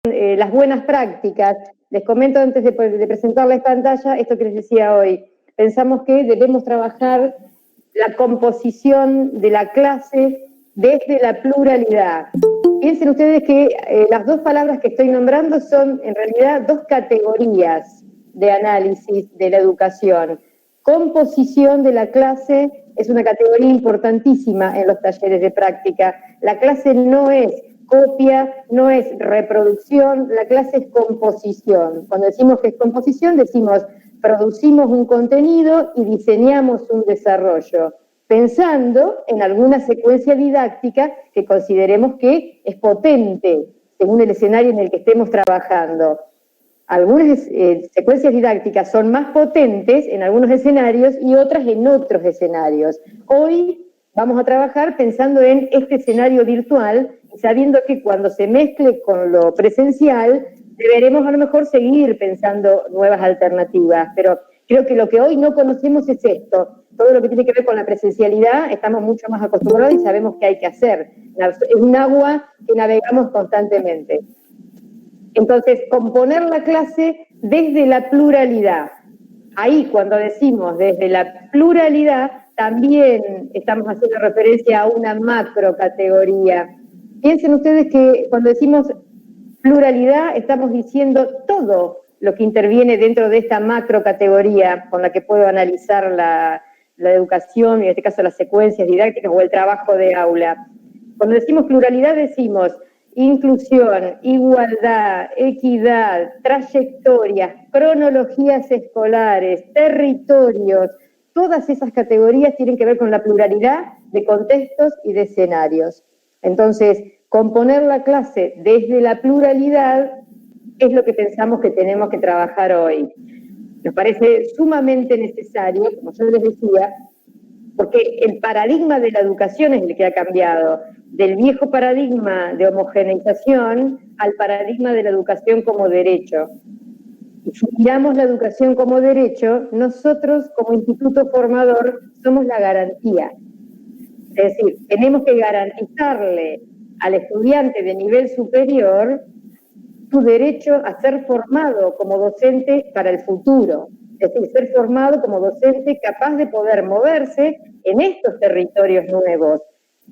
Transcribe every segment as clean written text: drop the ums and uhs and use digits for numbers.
las buenas prácticas. Les comento antes de presentarles pantalla esto que les decía hoy. Pensamos que debemos trabajar la composición de la clase desde la pluralidad. Piensen ustedes que las dos palabras que estoy nombrando son en realidad dos categorías de análisis de la educación. Composición de la clase es una categoría importantísima en los talleres de práctica. La clase no es copia, no es reproducción, la clase es composición. Cuando decimos que es composición, decimos producimos un contenido y diseñamos un desarrollo, pensando en alguna secuencia didáctica que consideremos que es potente según el escenario en el que estemos trabajando. Algunas secuencias didácticas son más potentes en algunos escenarios y otras en otros escenarios. Hoy vamos a trabajar pensando en este escenario virtual y sabiendo que cuando se mezcle con lo presencial, deberemos a lo mejor seguir pensando nuevas alternativas, pero creo que lo que hoy no conocemos es esto. Todo lo que tiene que ver con la presencialidad, estamos mucho más acostumbrados y sabemos qué hay que hacer. Es un agua que navegamos constantemente. Entonces, componer la clase desde la pluralidad. Ahí, cuando decimos desde la pluralidad, también estamos haciendo referencia a una macro categoría. Piensen ustedes que cuando decimos pluralidad, estamos diciendo todo lo que interviene dentro de esta macro categoría con la que puedo analizar la educación, y en este caso las secuencias didácticas o el trabajo de aula. Cuando decimos pluralidad, decimos inclusión, igualdad, equidad, trayectorias, cronologías escolares, territorios, todas esas categorías tienen que ver con la pluralidad de contextos y de escenarios. Entonces, componer la clase desde la pluralidad es lo que pensamos que tenemos que trabajar hoy. Nos parece sumamente necesario, como yo les decía, porque el paradigma de la educación es el que ha cambiado, del viejo paradigma de homogeneización al paradigma de la educación como derecho. Y si miramos la educación como derecho, nosotros como instituto formador somos la garantía. Es decir, tenemos que garantizarle al estudiante de nivel superior su derecho a ser formado como docente para el futuro. Es decir, ser formado como docente capaz de poder moverse en estos territorios nuevos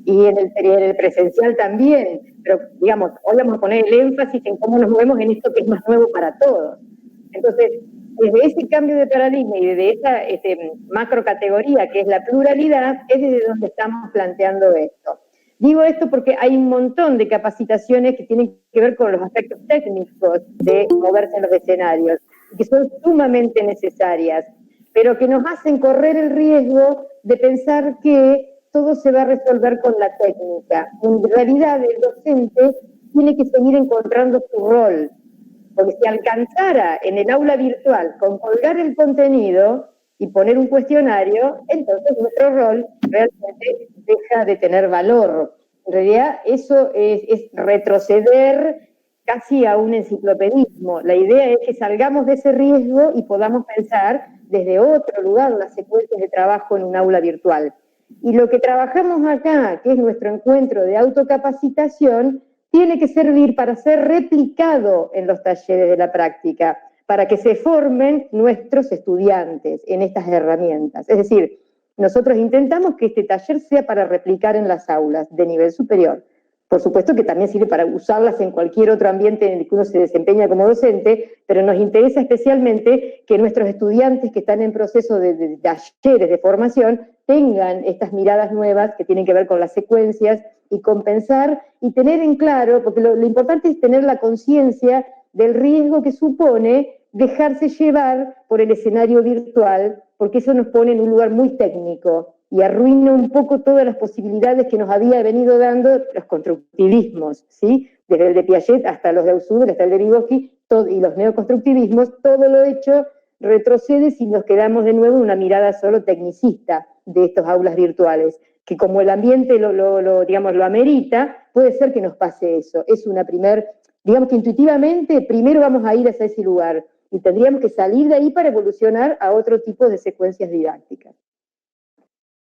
y en el presencial también. Pero, digamos, hoy vamos a poner el énfasis en cómo nos movemos en esto que es más nuevo para todos. Entonces, desde ese cambio de paradigma y desde esa macro categoría que es la pluralidad, es desde donde estamos planteando esto. Digo esto porque hay un montón de capacitaciones que tienen que ver con los aspectos técnicos de moverse en los escenarios, que son sumamente necesarias, pero que nos hacen correr el riesgo de pensar que todo se va a resolver con la técnica. En realidad, el docente tiene que seguir encontrando su rol, porque si alcanzara en el aula virtual con colgar el contenido y poner un cuestionario, entonces nuestro rol realmente deja de tener valor. En realidad eso es retroceder casi a un enciclopedismo. La idea es que salgamos de ese riesgo y podamos pensar desde otro lugar las secuencias de trabajo en un aula virtual. Y lo que trabajamos acá, que es nuestro encuentro de autocapacitación, tiene que servir para ser replicado en los talleres de la práctica, para que se formen nuestros estudiantes en estas herramientas. Es decir, nosotros intentamos que este taller sea para replicar en las aulas de nivel superior. Por supuesto que también sirve para usarlas en cualquier otro ambiente en el que uno se desempeña como docente, pero nos interesa especialmente que nuestros estudiantes que están en proceso de talleres de formación tengan estas miradas nuevas que tienen que ver con las secuencias y con pensar y tener en claro, porque lo importante es tener la conciencia del riesgo que supone dejarse llevar por el escenario virtual, porque eso nos pone en un lugar muy técnico y arruina un poco todas las posibilidades que nos había venido dando los constructivismos, ¿sí? Desde el de Piaget hasta los de Ausubel, hasta el de Vygotsky, y los neoconstructivismos, todo lo hecho retrocede si nos quedamos de nuevo en una mirada solo tecnicista de estos aulas virtuales, que como el ambiente lo amerita, puede ser que nos pase eso. Es una digamos que intuitivamente primero vamos a ir hacia ese lugar y tendríamos que salir de ahí para evolucionar a otro tipo de secuencias didácticas.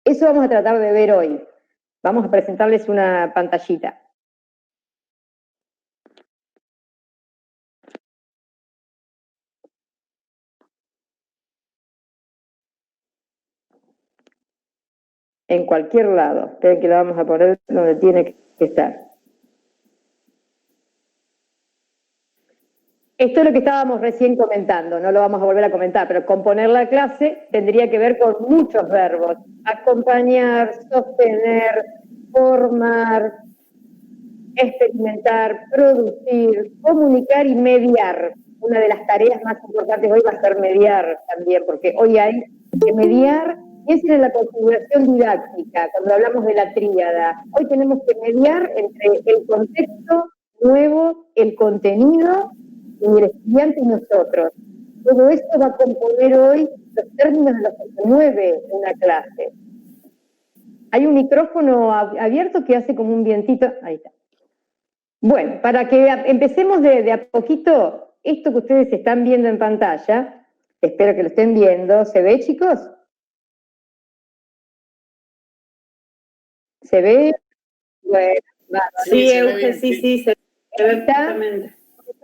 Eso vamos a tratar de ver hoy. Vamos a presentarles una pantallita. en cualquier lado. Esperen que la vamos a poner donde tiene que estar. Esto es lo que estábamos recién comentando, no lo vamos a volver a comentar, pero componer la clase tendría que ver con muchos verbos. Acompañar, sostener, formar, experimentar, producir, comunicar y mediar. Una de las tareas más importantes hoy va a ser mediar también, porque hoy hay que mediar, y esa es la configuración didáctica, cuando hablamos de la tríada. Hoy tenemos que mediar entre el contexto nuevo, el contenido, y el estudiante y nosotros. Todo esto va a componer hoy los términos de los que se mueve una clase. Hay un micrófono abierto que hace como un vientito. Ahí está. Bueno, para que empecemos de a poquito, esto que ustedes están viendo en pantalla, espero que lo estén viendo. ¿Se ve, chicos? ¿Se ve? Bueno, sí, Euge, sí, se ve perfectamente.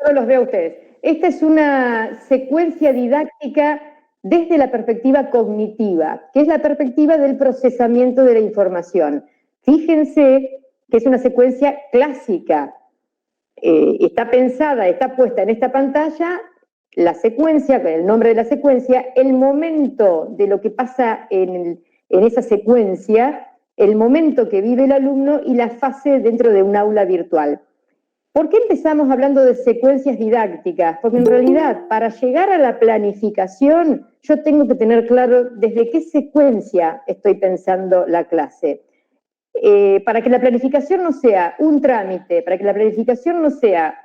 Yo los veo a ustedes. Esta es una secuencia didáctica desde la perspectiva cognitiva, que es la perspectiva del procesamiento de la información. Fíjense que es una secuencia clásica. Está pensada, está puesta en esta pantalla la secuencia, con el nombre de la secuencia, el momento de lo que pasa en esa secuencia, el momento que vive el alumno y la fase dentro de un aula virtual. ¿Por qué empezamos hablando de secuencias didácticas? Porque en realidad, para llegar a la planificación, yo tengo que tener claro desde qué secuencia estoy pensando la clase. Para que la planificación no sea un trámite, para que la planificación no sea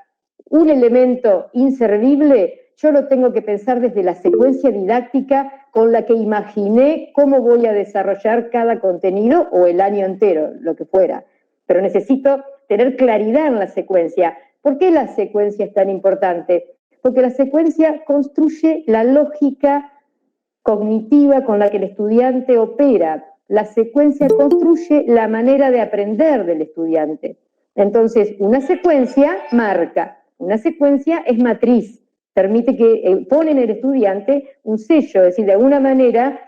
un elemento inservible, yo lo tengo que pensar desde la secuencia didáctica con la que imaginé cómo voy a desarrollar cada contenido o el año entero, lo que fuera. Pero necesito tener claridad en la secuencia. ¿Por qué la secuencia es tan importante? Porque la secuencia construye la lógica cognitiva con la que el estudiante opera. La secuencia construye la manera de aprender del estudiante. Entonces, una secuencia marca, una secuencia es matriz, permite que pone en el estudiante un sello, es decir, de alguna manera,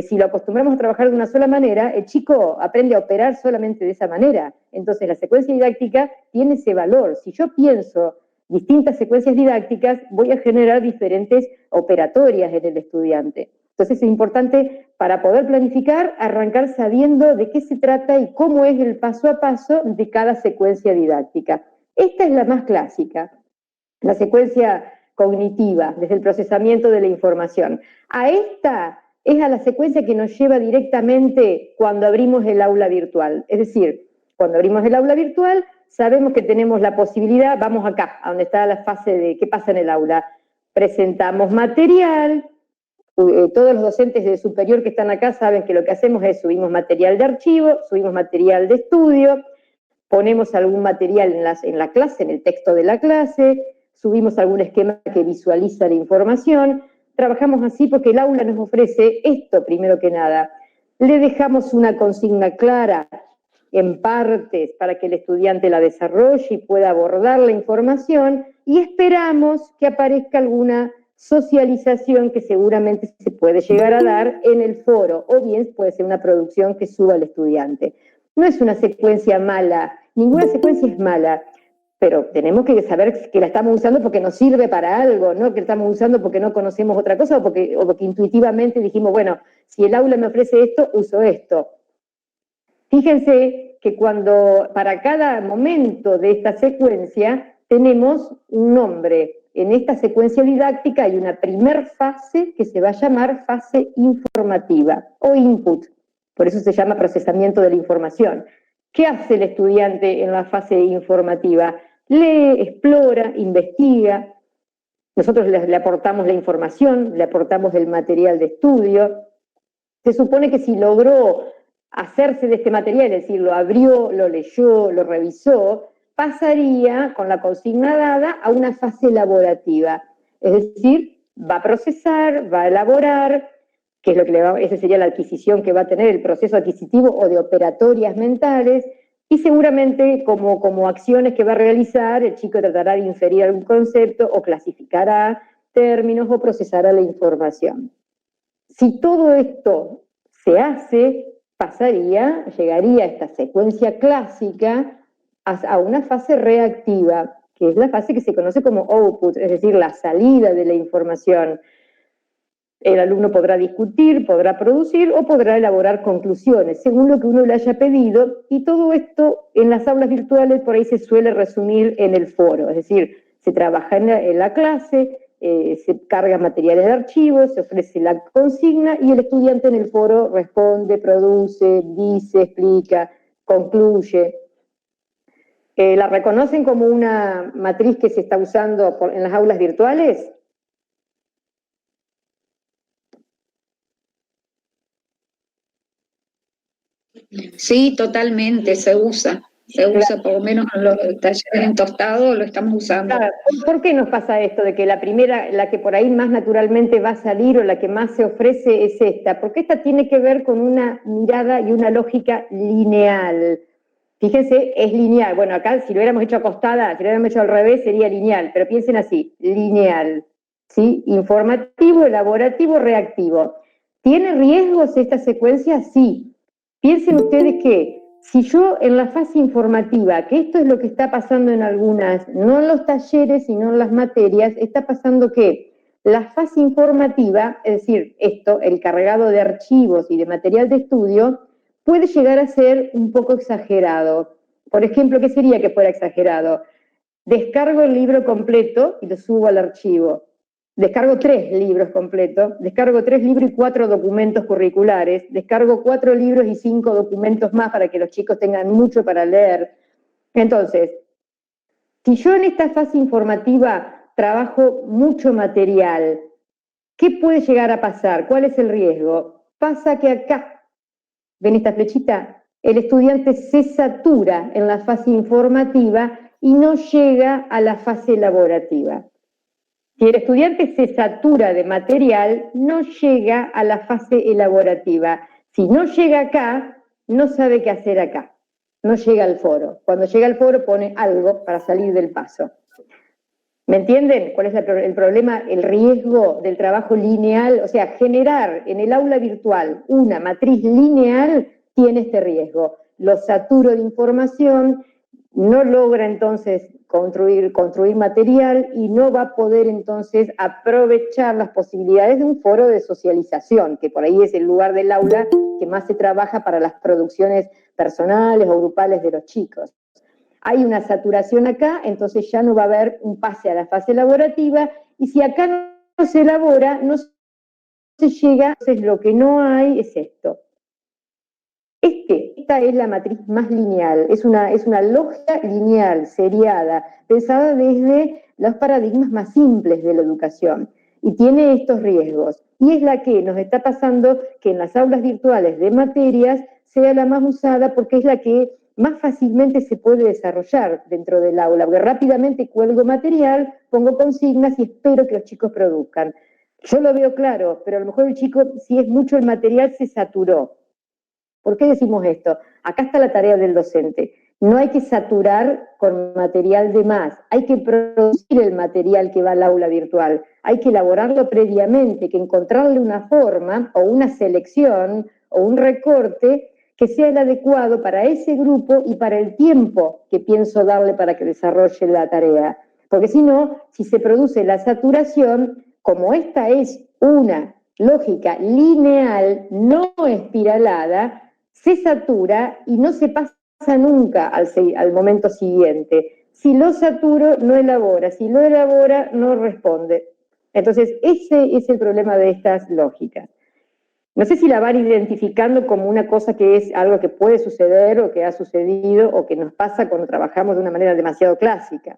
si lo acostumbramos a trabajar de una sola manera, el chico aprende a operar solamente de esa manera. Entonces, la secuencia didáctica tiene ese valor. Si yo pienso distintas secuencias didácticas, voy a generar diferentes operatorias en el estudiante. Entonces es importante, para poder planificar, arrancar sabiendo de qué se trata y cómo es el paso a paso de cada secuencia didáctica. Esta es la más clásica, la secuencia cognitiva, desde el procesamiento de la información. A esta es a la secuencia que nos lleva directamente cuando abrimos el aula virtual. Es decir, cuando abrimos el aula virtual, sabemos que tenemos la posibilidad, vamos acá, a donde está la fase de qué pasa en el aula. Presentamos material, todos los docentes de superior que están acá saben que lo que hacemos es subimos material de archivo, subimos material de estudio, ponemos algún material en la clase, en el texto de la clase, subimos algún esquema que visualiza la información. Trabajamos así porque el aula nos ofrece esto primero que nada. Le dejamos una consigna clara en partes para que el estudiante la desarrolle y pueda abordar la información, y esperamos que aparezca alguna socialización que seguramente se puede llegar a dar en el foro, o bien puede ser una producción que suba el estudiante. No es una secuencia mala, ninguna secuencia es mala, pero tenemos que saber que la estamos usando porque nos sirve para algo, no que la estamos usando porque no conocemos otra cosa o porque intuitivamente dijimos, bueno, si el aula me ofrece esto, uso esto. Fíjense que para cada momento de esta secuencia tenemos un nombre. En esta secuencia didáctica hay una primer fase que se va a llamar fase informativa o input, por eso se llama procesamiento de la información. ¿Qué hace el estudiante en la fase informativa? Lee, explora, investiga. Nosotros le aportamos la información, le aportamos el material de estudio. Se supone que si logró hacerse de este material, es decir, lo abrió, lo leyó, lo revisó, pasaría con la consigna dada a una fase elaborativa. Es decir, va a procesar, va a elaborar, que es lo que esa sería la adquisición que va a tener, el proceso adquisitivo o de operatorias mentales, y seguramente como acciones que va a realizar, el chico tratará de inferir algún concepto o clasificará términos o procesará la información. Si todo esto se hace, llegaría esta secuencia clásica a una fase reactiva, que es la fase que se conoce como output, es decir, la salida de la información. El alumno podrá discutir, podrá producir o podrá elaborar conclusiones, según lo que uno le haya pedido, y todo esto en las aulas virtuales por ahí se suele resumir en el foro, es decir, se trabaja en la clase, se carga materiales de archivo, se ofrece la consigna y el estudiante en el foro responde, produce, dice, explica, concluye. ¿La reconocen como una matriz que se está usando en las aulas virtuales? Sí, totalmente, se usa, por lo menos en los talleres en Tostado lo estamos usando. Claro. ¿Por qué nos pasa esto de que la primera, la que por ahí más naturalmente va a salir o la que más se ofrece es esta? Porque esta tiene que ver con una mirada y una lógica lineal. Fíjense, es lineal. Bueno, acá si lo hubiéramos hecho acostada, si lo hubiéramos hecho al revés, sería lineal, pero piensen así, lineal, ¿sí? Informativo, elaborativo, reactivo. ¿Tiene riesgos esta secuencia? Sí. Piensen ustedes que si yo en la fase informativa, que esto es lo que está pasando en algunas, no en los talleres, sino en las materias, está pasando que la fase informativa, es decir, esto, el cargado de archivos y de material de estudio, puede llegar a ser un poco exagerado. Por ejemplo, ¿qué sería que fuera exagerado? Descargo el libro completo y lo subo al archivo. Descargo 3 libros completos, descargo 3 libros y 4 documentos curriculares, descargo 4 libros y 5 documentos más para que los chicos tengan mucho para leer. Entonces, si yo en esta fase informativa trabajo mucho material, ¿qué puede llegar a pasar? ¿Cuál es el riesgo? Pasa que acá, ¿ven esta flechita? El estudiante se satura en la fase informativa y no llega a la fase elaborativa. Si el estudiante se satura de material, no llega a la fase elaborativa. Si no llega acá, no sabe qué hacer acá. No llega al foro. Cuando llega al foro pone algo para salir del paso. ¿Me entienden cuál es el problema, el riesgo del trabajo lineal? O sea, generar en el aula virtual una matriz lineal tiene este riesgo. Lo saturo de información, no logra entonces construir material y no va a poder entonces aprovechar las posibilidades de un foro de socialización, que por ahí es el lugar del aula que más se trabaja para las producciones personales o grupales de los chicos. Hay una saturación acá, entonces ya no va a haber un pase a la fase elaborativa, y si acá no se elabora, no se llega, entonces lo que no hay es esto. Esta es la matriz más lineal, es una lógica lineal, seriada, pensada desde los paradigmas más simples de la educación, y tiene estos riesgos. Y es la que nos está pasando que en las aulas virtuales de materias sea la más usada porque es la que más fácilmente se puede desarrollar dentro del aula, porque rápidamente cuelgo material, pongo consignas y espero que los chicos produzcan. Yo lo veo claro, pero a lo mejor el chico, si es mucho el material, se saturó. ¿Por qué decimos esto? Acá está la tarea del docente. No hay que saturar con material de más, hay que producir el material que va al aula virtual, hay que elaborarlo previamente, que encontrarle una forma o una selección o un recorte que sea el adecuado para ese grupo y para el tiempo que pienso darle para que desarrolle la tarea. Porque si no, si se produce la saturación, como esta es una lógica lineal, no espiralada, se satura y no se pasa nunca al momento siguiente. Si lo saturo, no elabora. Si lo elabora, no responde. Entonces, ese es el problema de estas lógicas. No sé si la van identificando como una cosa que es algo que puede suceder o que ha sucedido o que nos pasa cuando trabajamos de una manera demasiado clásica.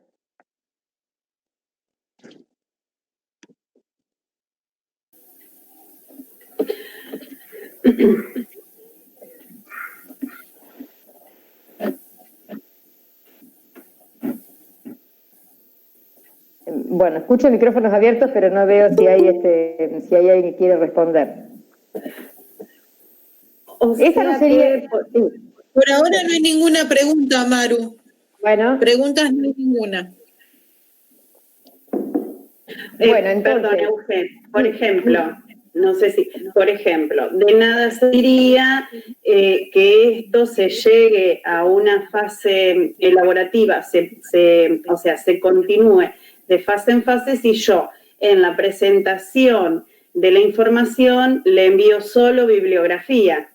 Bueno, escucho micrófonos abiertos, pero no veo si hay alguien que quiere responder. Esa no sería... Por ahora no hay ninguna pregunta, Maru. Bueno. Preguntas no hay ninguna. Bueno, entonces... Perdón, Eugen. Por ejemplo, no sé si, por ejemplo, de nada serviría que esto se llegue a una fase elaborativa, o sea, se continúe de fase en fase si yo en la presentación de la información le envío solo bibliografía.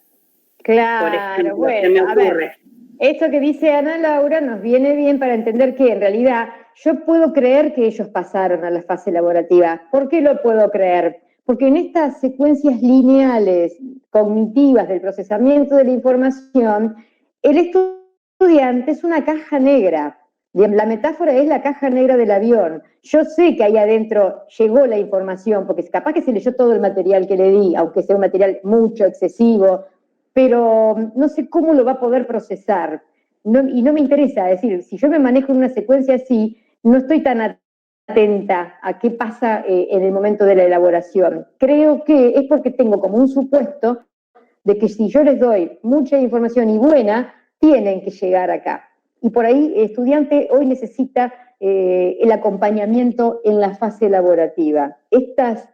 Claro, por ejemplo, bueno, se me a ver, ocurre. esto que dice Ana Laura nos viene bien para entender que en realidad yo puedo creer que ellos pasaron a la fase elaborativa. ¿Por qué lo puedo creer? Porque en estas secuencias lineales cognitivas del procesamiento de la información, el estudiante es una caja negra. La metáfora es la caja negra del avión. Yo sé que ahí adentro llegó la información, porque capaz que se leyó todo el material que le di, aunque sea un material mucho, excesivo, pero no sé cómo lo va a poder procesar. Y no me interesa, es decir, si yo me manejo en una secuencia así, no estoy tan atenta a qué pasa en el momento de la elaboración. Creo que es porque tengo como un supuesto de que si yo les doy mucha información y buena, tienen que llegar acá. Y por ahí el estudiante hoy necesita el acompañamiento en la fase elaborativa. Estas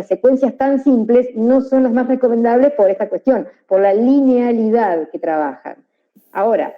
secuencias tan simples no son las más recomendables por esta cuestión, por la linealidad que trabajan. Ahora,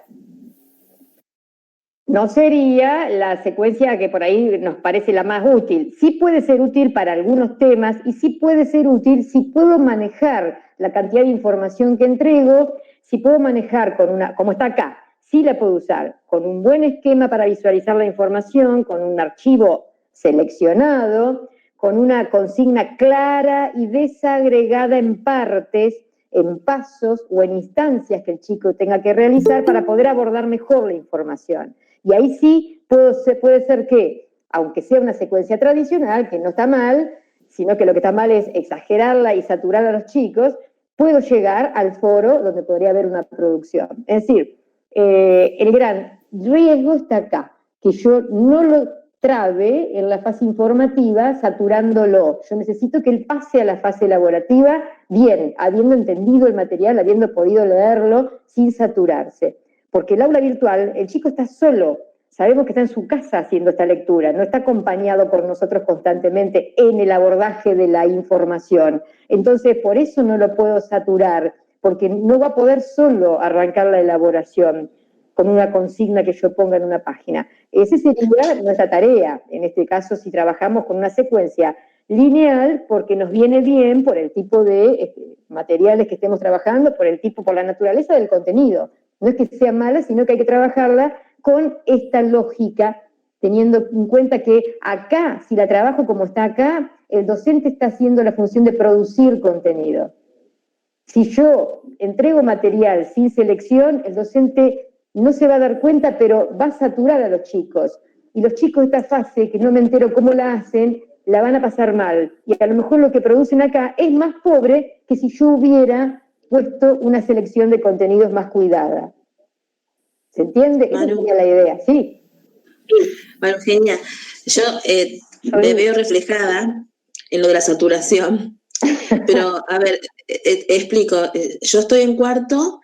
no sería la secuencia que por ahí nos parece la más útil. Sí puede ser útil para algunos temas y sí puede ser útil si puedo manejar la cantidad de información que entrego, si puedo manejar como está acá, sí la puedo usar con un buen esquema para visualizar la información, con un archivo seleccionado, con una consigna clara y desagregada en partes, en pasos o en instancias que el chico tenga que realizar para poder abordar mejor la información. Y ahí sí puede ser que, aunque sea una secuencia tradicional, que no está mal, sino que lo que está mal es exagerarla y saturar a los chicos, puedo llegar al foro donde podría haber una producción. Es decir, el gran riesgo está acá, que yo no lo trabe en la fase informativa saturándolo. Yo necesito que él pase a la fase elaborativa bien, habiendo entendido el material, habiendo podido leerlo sin saturarse. Porque el aula virtual, el chico está solo, sabemos que está en su casa haciendo esta lectura, no está acompañado por nosotros constantemente en el abordaje de la información. Entonces, por eso no lo puedo saturar, porque no va a poder solo arrancar la elaboración con una consigna que yo ponga en una página. Esa sería nuestra tarea, en este caso, si trabajamos con una secuencia lineal, porque nos viene bien por el tipo de materiales que estemos trabajando, por la naturaleza del contenido. No es que sea mala, sino que hay que trabajarla con esta lógica, teniendo en cuenta que acá, si la trabajo como está acá, el docente está haciendo la función de producir contenido. Si yo entrego material sin selección, el docente no se va a dar cuenta, pero va a saturar a los chicos. Y los chicos esta fase, que no me entero cómo la hacen, la van a pasar mal. Y a lo mejor lo que producen acá es más pobre que si yo hubiera puesto una selección de contenidos más cuidada. ¿Se entiende? Esa sería la idea, ¿sí? Bueno, genial. Yo me veo reflejada en lo de la saturación, pero a ver, explico. Yo estoy en cuarto,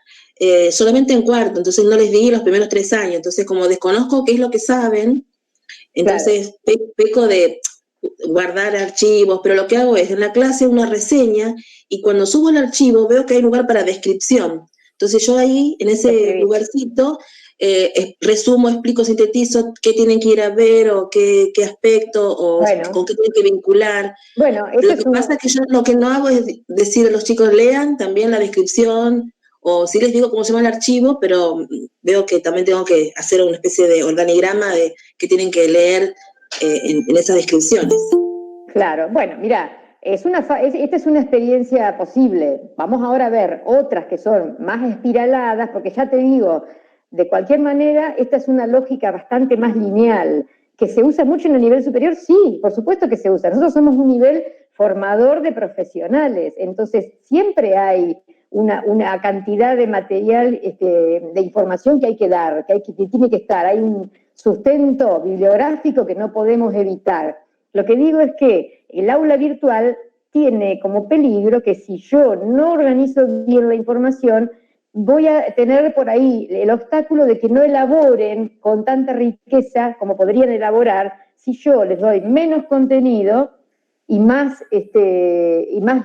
solamente en cuarto, entonces no les di los primeros 3 años, entonces como desconozco qué es lo que saben, entonces peco de guardar archivos, pero lo que hago es en la clase una reseña y cuando subo el archivo veo que hay lugar para descripción. Entonces yo ahí, en ese lugarcito, resumo, explico, sintetizo qué tienen que ir a ver o qué aspecto o con qué tienen que vincular. Bueno, lo que pasa es que yo lo que no hago es decir a los chicos lean también la descripción o sí les digo cómo se llama el archivo, pero veo que también tengo que hacer una especie de organigrama de qué tienen que leer en esas descripciones. Claro, bueno, mira, esta es una experiencia posible. Vamos ahora a ver otras que son más espiraladas, porque ya te digo, de cualquier manera, esta es una lógica bastante más lineal, que se usa mucho en el nivel superior, sí, por supuesto que se usa. Nosotros somos un nivel formador de profesionales, entonces siempre hay una cantidad de material, de información que hay que dar, que tiene que estar, hay un sustento bibliográfico que no podemos evitar. Lo que digo es que el aula virtual tiene como peligro que si yo no organizo bien la información, voy a tener por ahí el obstáculo de que no elaboren con tanta riqueza como podrían elaborar si yo les doy menos contenido y más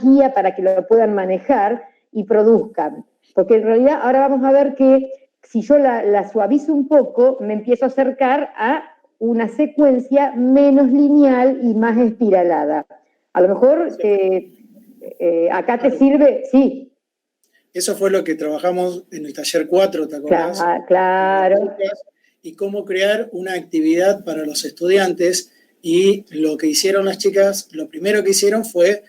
guía para que lo puedan manejar y produzcan. Porque en realidad ahora vamos a ver que si yo la suavizo un poco, me empiezo a acercar a una secuencia menos lineal y más espiralada. A lo mejor acá te sirve, sí. Eso fue lo que trabajamos en el taller 4, ¿te acordás? Claro. Y cómo crear una actividad para los estudiantes, y lo que hicieron las chicas, lo primero que hicieron fue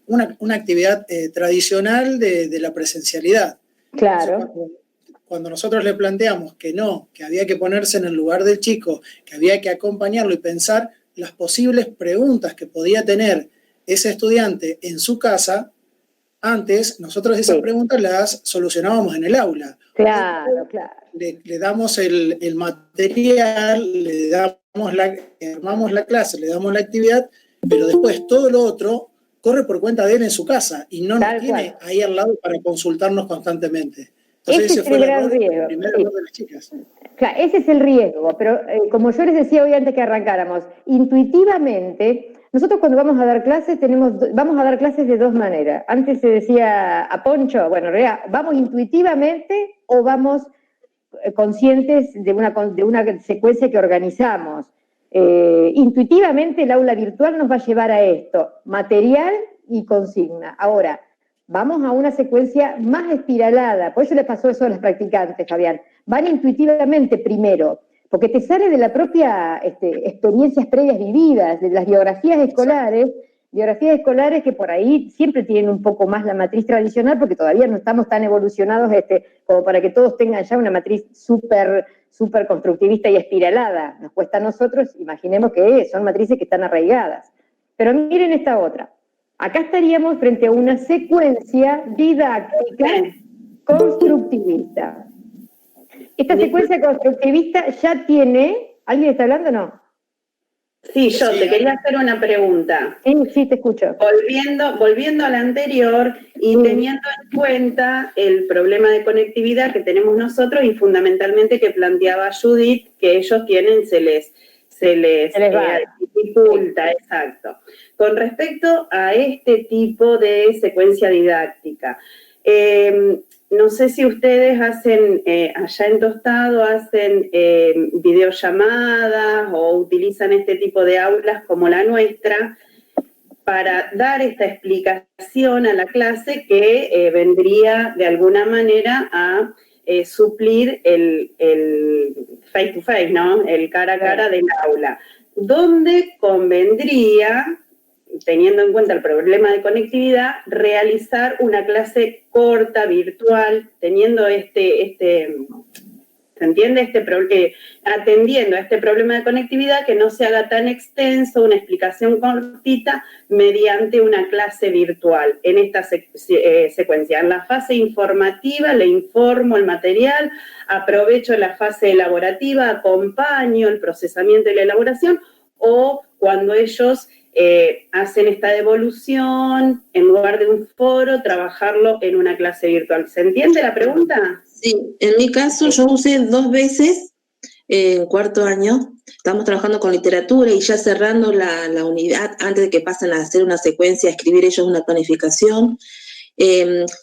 una actividad tradicional de la presencialidad. Claro. Entonces, cuando nosotros le planteamos que no, que había que ponerse en el lugar del chico, que había que acompañarlo y pensar las posibles preguntas que podía tener ese estudiante en su casa, antes nosotros esas preguntas las solucionábamos en el aula. Claro. Le damos el material, armamos la clase, le damos la actividad, pero después todo lo otro corre por cuenta de él en su casa y no nos tiene ahí al lado para consultarnos constantemente. Entonces ese fue el primer error de las chicas. Claro, ese es el riesgo, pero como yo les decía hoy antes que arrancáramos, intuitivamente, nosotros cuando vamos a dar clases, vamos a dar clases de dos maneras. Antes se decía a Poncho, bueno, en realidad, ¿vamos intuitivamente o vamos conscientes de una secuencia que organizamos? Intuitivamente el aula virtual nos va a llevar a esto, material y consigna. Ahora, vamos a una secuencia más espiralada, por eso les pasó eso a las practicantes, Fabián. Van intuitivamente primero, porque te sale de la propia experiencias previas vividas, de las biografías escolares que por ahí siempre tienen un poco más la matriz tradicional, porque todavía no estamos tan evolucionados como para que todos tengan ya una matriz súper constructivista y espiralada. Nos cuesta a nosotros, imaginemos que son matrices que están arraigadas. Pero miren esta otra. Acá estaríamos frente a una secuencia didáctica constructivista. Esta secuencia constructivista ya tiene... ¿Alguien está hablando o no? Sí, yo te quería hacer una pregunta. Sí, te escucho. Volviendo a la anterior y teniendo en cuenta el problema de conectividad que tenemos nosotros y fundamentalmente que planteaba Judith, que ellos tienen, se les dificulta, exacto. Con respecto a este tipo de secuencia didáctica, no sé si ustedes hacen, allá en Tostado, hacen videollamadas o utilizan este tipo de aulas como la nuestra para dar esta explicación a la clase que vendría de alguna manera a suplir el face to face, ¿no? El cara a cara del aula. ¿Dónde convendría, teniendo en cuenta el problema de conectividad, realizar una clase corta, virtual, teniendo ¿se entiende? Atendiendo a este problema de conectividad, que no se haga tan extenso, una explicación cortita, mediante una clase virtual en esta secuencia. En la fase informativa le informo el material, aprovecho la fase elaborativa, acompaño el procesamiento y la elaboración, o cuando ellos hacen esta devolución, en lugar de un foro, trabajarlo en una clase virtual. ¿Se entiende la pregunta? Sí, en mi caso yo usé 2 veces en cuarto año. Estamos trabajando con literatura y ya cerrando la unidad, antes de que pasen a hacer una secuencia, a escribir ellos una planificación.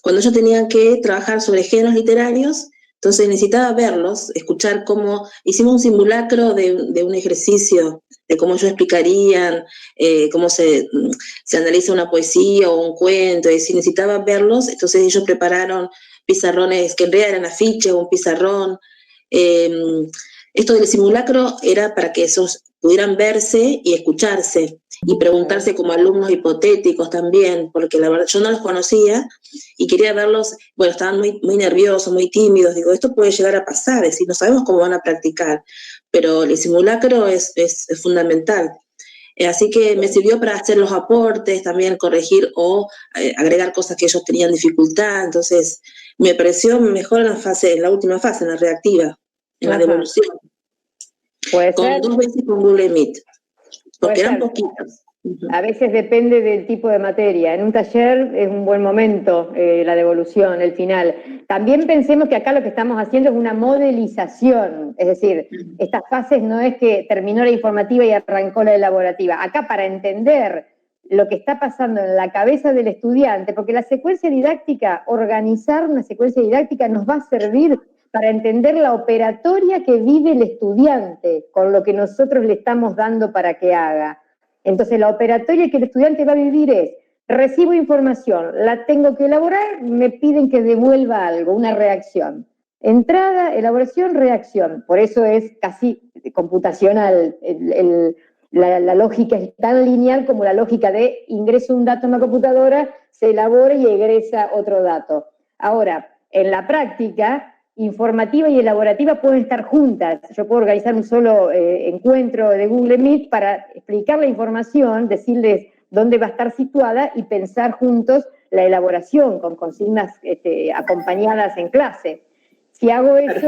Cuando ellos tenían que trabajar sobre géneros literarios, entonces necesitaba verlos, escuchar cómo hicimos un simulacro de un ejercicio, de cómo ellos explicarían, cómo se analiza una poesía o un cuento, es decir, necesitaba verlos. Entonces ellos prepararon pizarrones que en realidad eran afiches o un pizarrón. Esto del simulacro era para que esos pudieran verse y escucharse y preguntarse como alumnos hipotéticos también, porque la verdad yo no los conocía y quería verlos. Bueno, estaban muy nerviosos, muy tímidos. Digo, esto puede llegar a pasar, es decir, no sabemos cómo van a practicar, pero el simulacro es fundamental. Así que me sirvió para hacer los aportes, también corregir o agregar cosas que ellos tenían dificultad. Entonces me pareció mejor en la última fase, en la reactiva, en la devolución. ¿Puede ser? 2 veces con Google Meet, porque eran poquitos. A veces depende del tipo de materia. En un taller es un buen momento la devolución, el final. También pensemos que acá lo que estamos haciendo es una modelización, es decir, estas fases no es que terminó la informativa y arrancó la elaborativa. Acá para entender lo que está pasando en la cabeza del estudiante, porque la secuencia didáctica, organizar una secuencia didáctica nos va a servir para entender la operatoria que vive el estudiante con lo que nosotros le estamos dando para que haga. Entonces, la operatoria que el estudiante va a vivir es: recibo información, la tengo que elaborar, me piden que devuelva algo, una reacción. Entrada, elaboración, reacción. Por eso es casi computacional. La lógica es tan lineal como la lógica de ingreso un dato en una computadora, se elabora y egresa otro dato. Ahora, en la práctica, informativa y elaborativa pueden estar juntas. Yo puedo organizar un solo encuentro de Google Meet para explicar la información, decirles dónde va a estar situada y pensar juntos la elaboración con consignas acompañadas en clase. Si hago eso,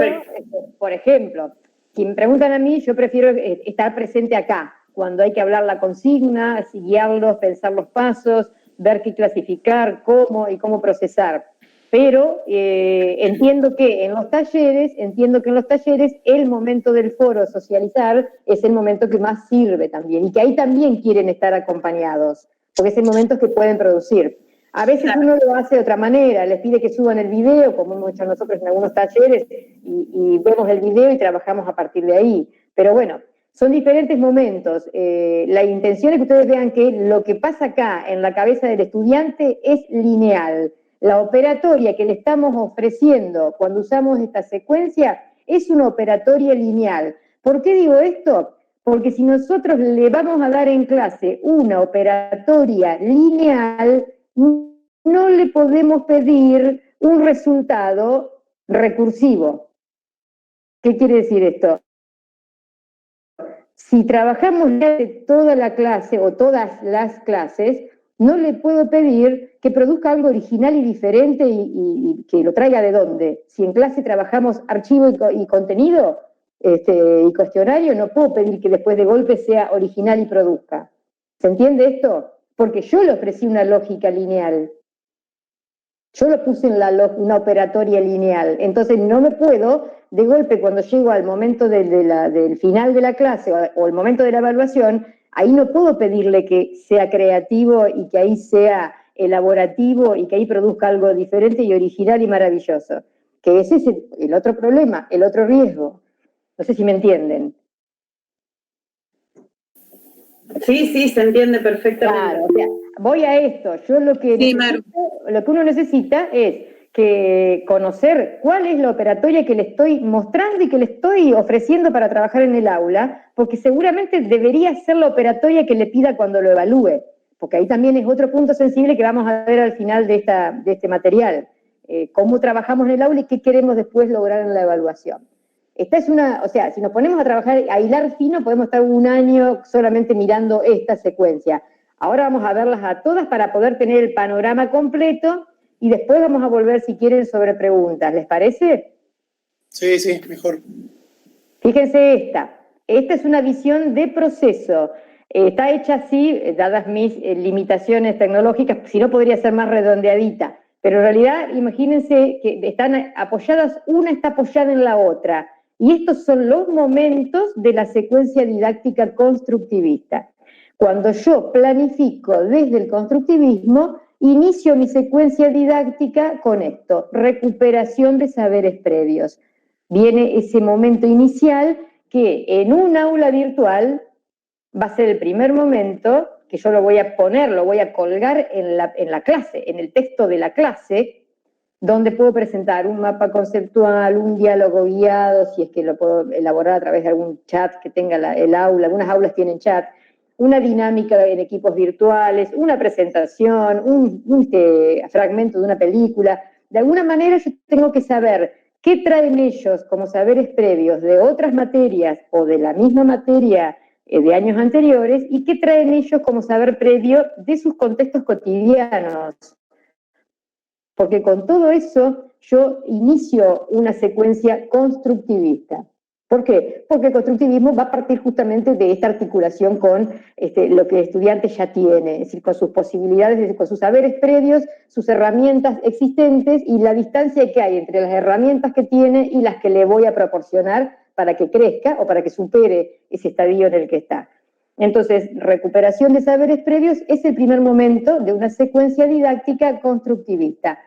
por ejemplo, si me preguntan a mí, yo prefiero estar presente acá, cuando hay que hablar la consigna, guiarlos, pensar los pasos, ver qué clasificar, cómo y cómo procesar. Pero entiendo que en los talleres el momento del foro socializar es el momento que más sirve también, y que ahí también quieren estar acompañados, porque es el momento que pueden producir. A veces uno lo hace de otra manera, les pide que suban el video, como hemos hecho nosotros en algunos talleres, y vemos el video y trabajamos a partir de ahí. Pero bueno, son diferentes momentos. La intención es que ustedes vean que lo que pasa acá en la cabeza del estudiante es lineal. La operatoria que le estamos ofreciendo cuando usamos esta secuencia es una operatoria lineal. ¿Por qué digo esto? Porque si nosotros le vamos a dar en clase una operatoria lineal, no le podemos pedir un resultado recursivo. ¿Qué quiere decir esto? Si trabajamos toda la clase o todas las clases, no le puedo pedir que produzca algo original y diferente y que lo traiga de dónde. Si en clase trabajamos archivo y contenido y cuestionario, no puedo pedir que después de golpe sea original y produzca. ¿Se entiende esto? Porque yo le ofrecí una lógica lineal. Yo lo puse en una operatoria lineal. Entonces no me puedo, de golpe, cuando llego al momento del final de la clase o el momento de la evaluación, ahí no puedo pedirle que sea creativo y que ahí sea elaborativo y que ahí produzca algo diferente y original y maravilloso. Que ese es el otro problema, el otro riesgo. No sé si me entienden. Sí, se entiende perfectamente. Claro, o sea, voy a esto. Yo lo que uno necesita es que conocer cuál es la operatoria que le estoy mostrando y que le estoy ofreciendo para trabajar en el aula, porque seguramente debería ser la operatoria que le pida cuando lo evalúe, porque ahí también es otro punto sensible que vamos a ver al final de este material. Cómo trabajamos en el aula y qué queremos después lograr en la evaluación. Si nos ponemos a trabajar, a hilar fino, podemos estar un año solamente mirando esta secuencia. Ahora vamos a verlas a todas para poder tener el panorama completo y después vamos a volver, si quieren, sobre preguntas. ¿Les parece? Sí, mejor. Fíjense esta. Esta es una visión de proceso. Está hecha así, dadas mis limitaciones tecnológicas, si no podría ser más redondeadita. Pero en realidad, imagínense que están apoyadas, una está apoyada en la otra. Y estos son los momentos de la secuencia didáctica constructivista. Cuando yo planifico desde el constructivismo, inicio mi secuencia didáctica con esto: recuperación de saberes previos. Viene ese momento inicial que en un aula virtual va a ser el primer momento que yo lo voy a colgar en la clase, en el texto de la clase, donde puedo presentar un mapa conceptual, un diálogo guiado, si es que lo puedo elaborar a través de algún chat que tenga el aula. Algunas aulas tienen chat, una dinámica en equipos virtuales, una presentación, un fragmento de una película. De alguna manera yo tengo que saber qué traen ellos como saberes previos de otras materias o de la misma materia de años anteriores, y qué traen ellos como saber previo de sus contextos cotidianos. Porque con todo eso yo inicio una secuencia constructivista. ¿Por qué? Porque el constructivismo va a partir justamente de esta articulación con lo que el estudiante ya tiene, es decir, con sus posibilidades, con sus saberes previos, sus herramientas existentes y la distancia que hay entre las herramientas que tiene y las que le voy a proporcionar para que crezca o para que supere ese estadio en el que está. Entonces, recuperación de saberes previos es el primer momento de una secuencia didáctica constructivista.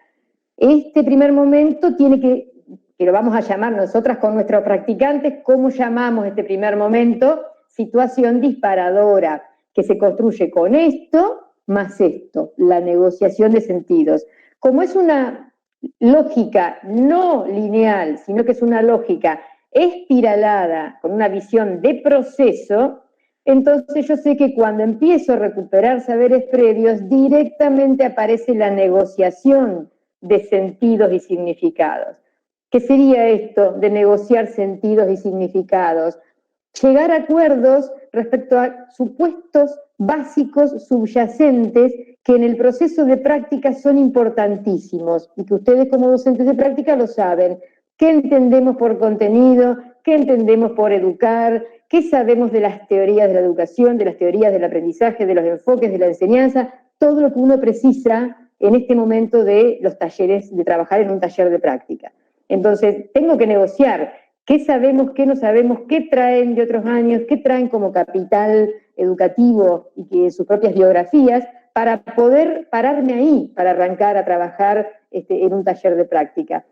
Este primer momento tiene que lo vamos a llamar nosotras con nuestros practicantes, ¿cómo llamamos este primer momento? Situación disparadora, que se construye con esto más esto, la negociación de sentidos. Como es una lógica no lineal, sino que es una lógica espiralada, con una visión de proceso, entonces yo sé que cuando empiezo a recuperar saberes previos, directamente aparece la negociación de sentidos y significados. ¿Qué sería esto de negociar sentidos y significados? Llegar a acuerdos respecto a supuestos básicos subyacentes que en el proceso de práctica son importantísimos y que ustedes como docentes de práctica lo saben. ¿Qué entendemos por contenido? ¿Qué entendemos por educar? ¿Qué sabemos de las teorías de la educación, de las teorías del aprendizaje, de los enfoques de la enseñanza? Todo lo que uno precisa en este momento de los talleres, de trabajar en un taller de práctica. Entonces, tengo que negociar qué sabemos, qué no sabemos, qué traen de otros años, qué traen como capital educativo y que sus propias biografías, para poder pararme ahí, para arrancar a trabajar en un taller de práctica.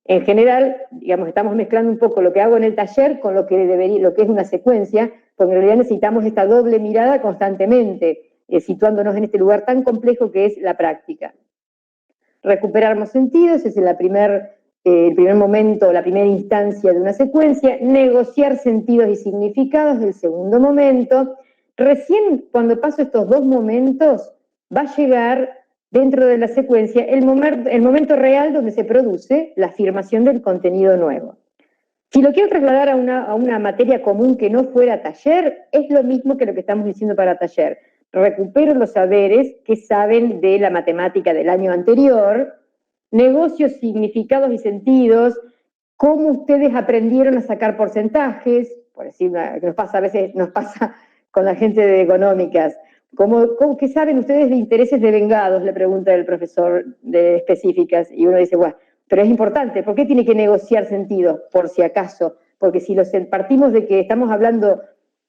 En general, digamos, estamos mezclando un poco lo que hago en el taller con lo que es una secuencia, porque en realidad necesitamos esta doble mirada constantemente, situándonos en este lugar tan complejo que es la práctica. Recuperarnos sentidos, es el primer momento, la primera instancia de una secuencia. Negociar sentidos y significados, el segundo momento. Recién cuando paso estos dos momentos, va a llegar dentro de la secuencia el momento real donde se produce la afirmación del contenido nuevo. Si lo quiero trasladar a una materia común que no fuera taller, es lo mismo que lo que estamos diciendo para taller. Recupero los saberes que saben de la matemática del año anterior, negocio significados y sentidos, cómo ustedes aprendieron a sacar porcentajes, por decir, que a veces nos pasa con la gente de económicas. ¿Qué saben ustedes de intereses devengados? Le pregunta el profesor de específicas, y uno dice, bueno, pero es importante, ¿por qué tiene que negociar sentidos? Por si acaso, porque si partimos de que estamos hablando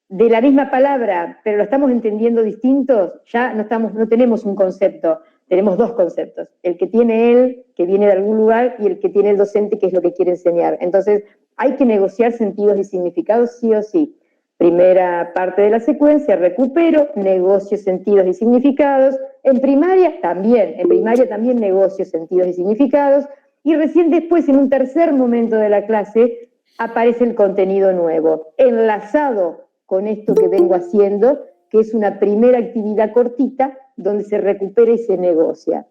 de la misma palabra, pero lo estamos entendiendo distintos, ya no tenemos un concepto, tenemos dos conceptos, el que tiene él, que viene de algún lugar, y el que tiene el docente, que es lo que quiere enseñar. Entonces, hay que negociar sentidos y significados sí o sí. Primera parte de la secuencia, recupero, negocio sentidos y significados. En primaria también negocio sentidos y significados. Y recién después, en un tercer momento de la clase, aparece el contenido nuevo, enlazado con esto que vengo haciendo, que es una primera actividad cortita, donde se recupera y se negocia.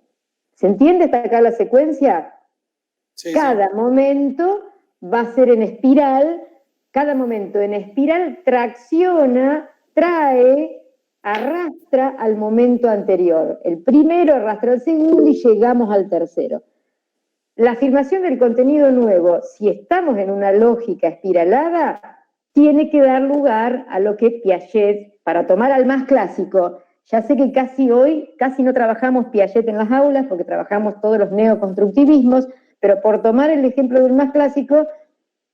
¿Se entiende hasta acá la secuencia? Sí, cada momento va a ser en espiral. Cada momento en espiral tracciona, trae, arrastra al momento anterior. El primero arrastra al segundo y llegamos al tercero. La afirmación del contenido nuevo, si estamos en una lógica espiralada, tiene que dar lugar a lo que Piaget, para tomar al más clásico, ya sé que casi no trabajamos Piaget en las aulas, porque trabajamos todos los neoconstructivismos, pero por tomar el ejemplo del más clásico,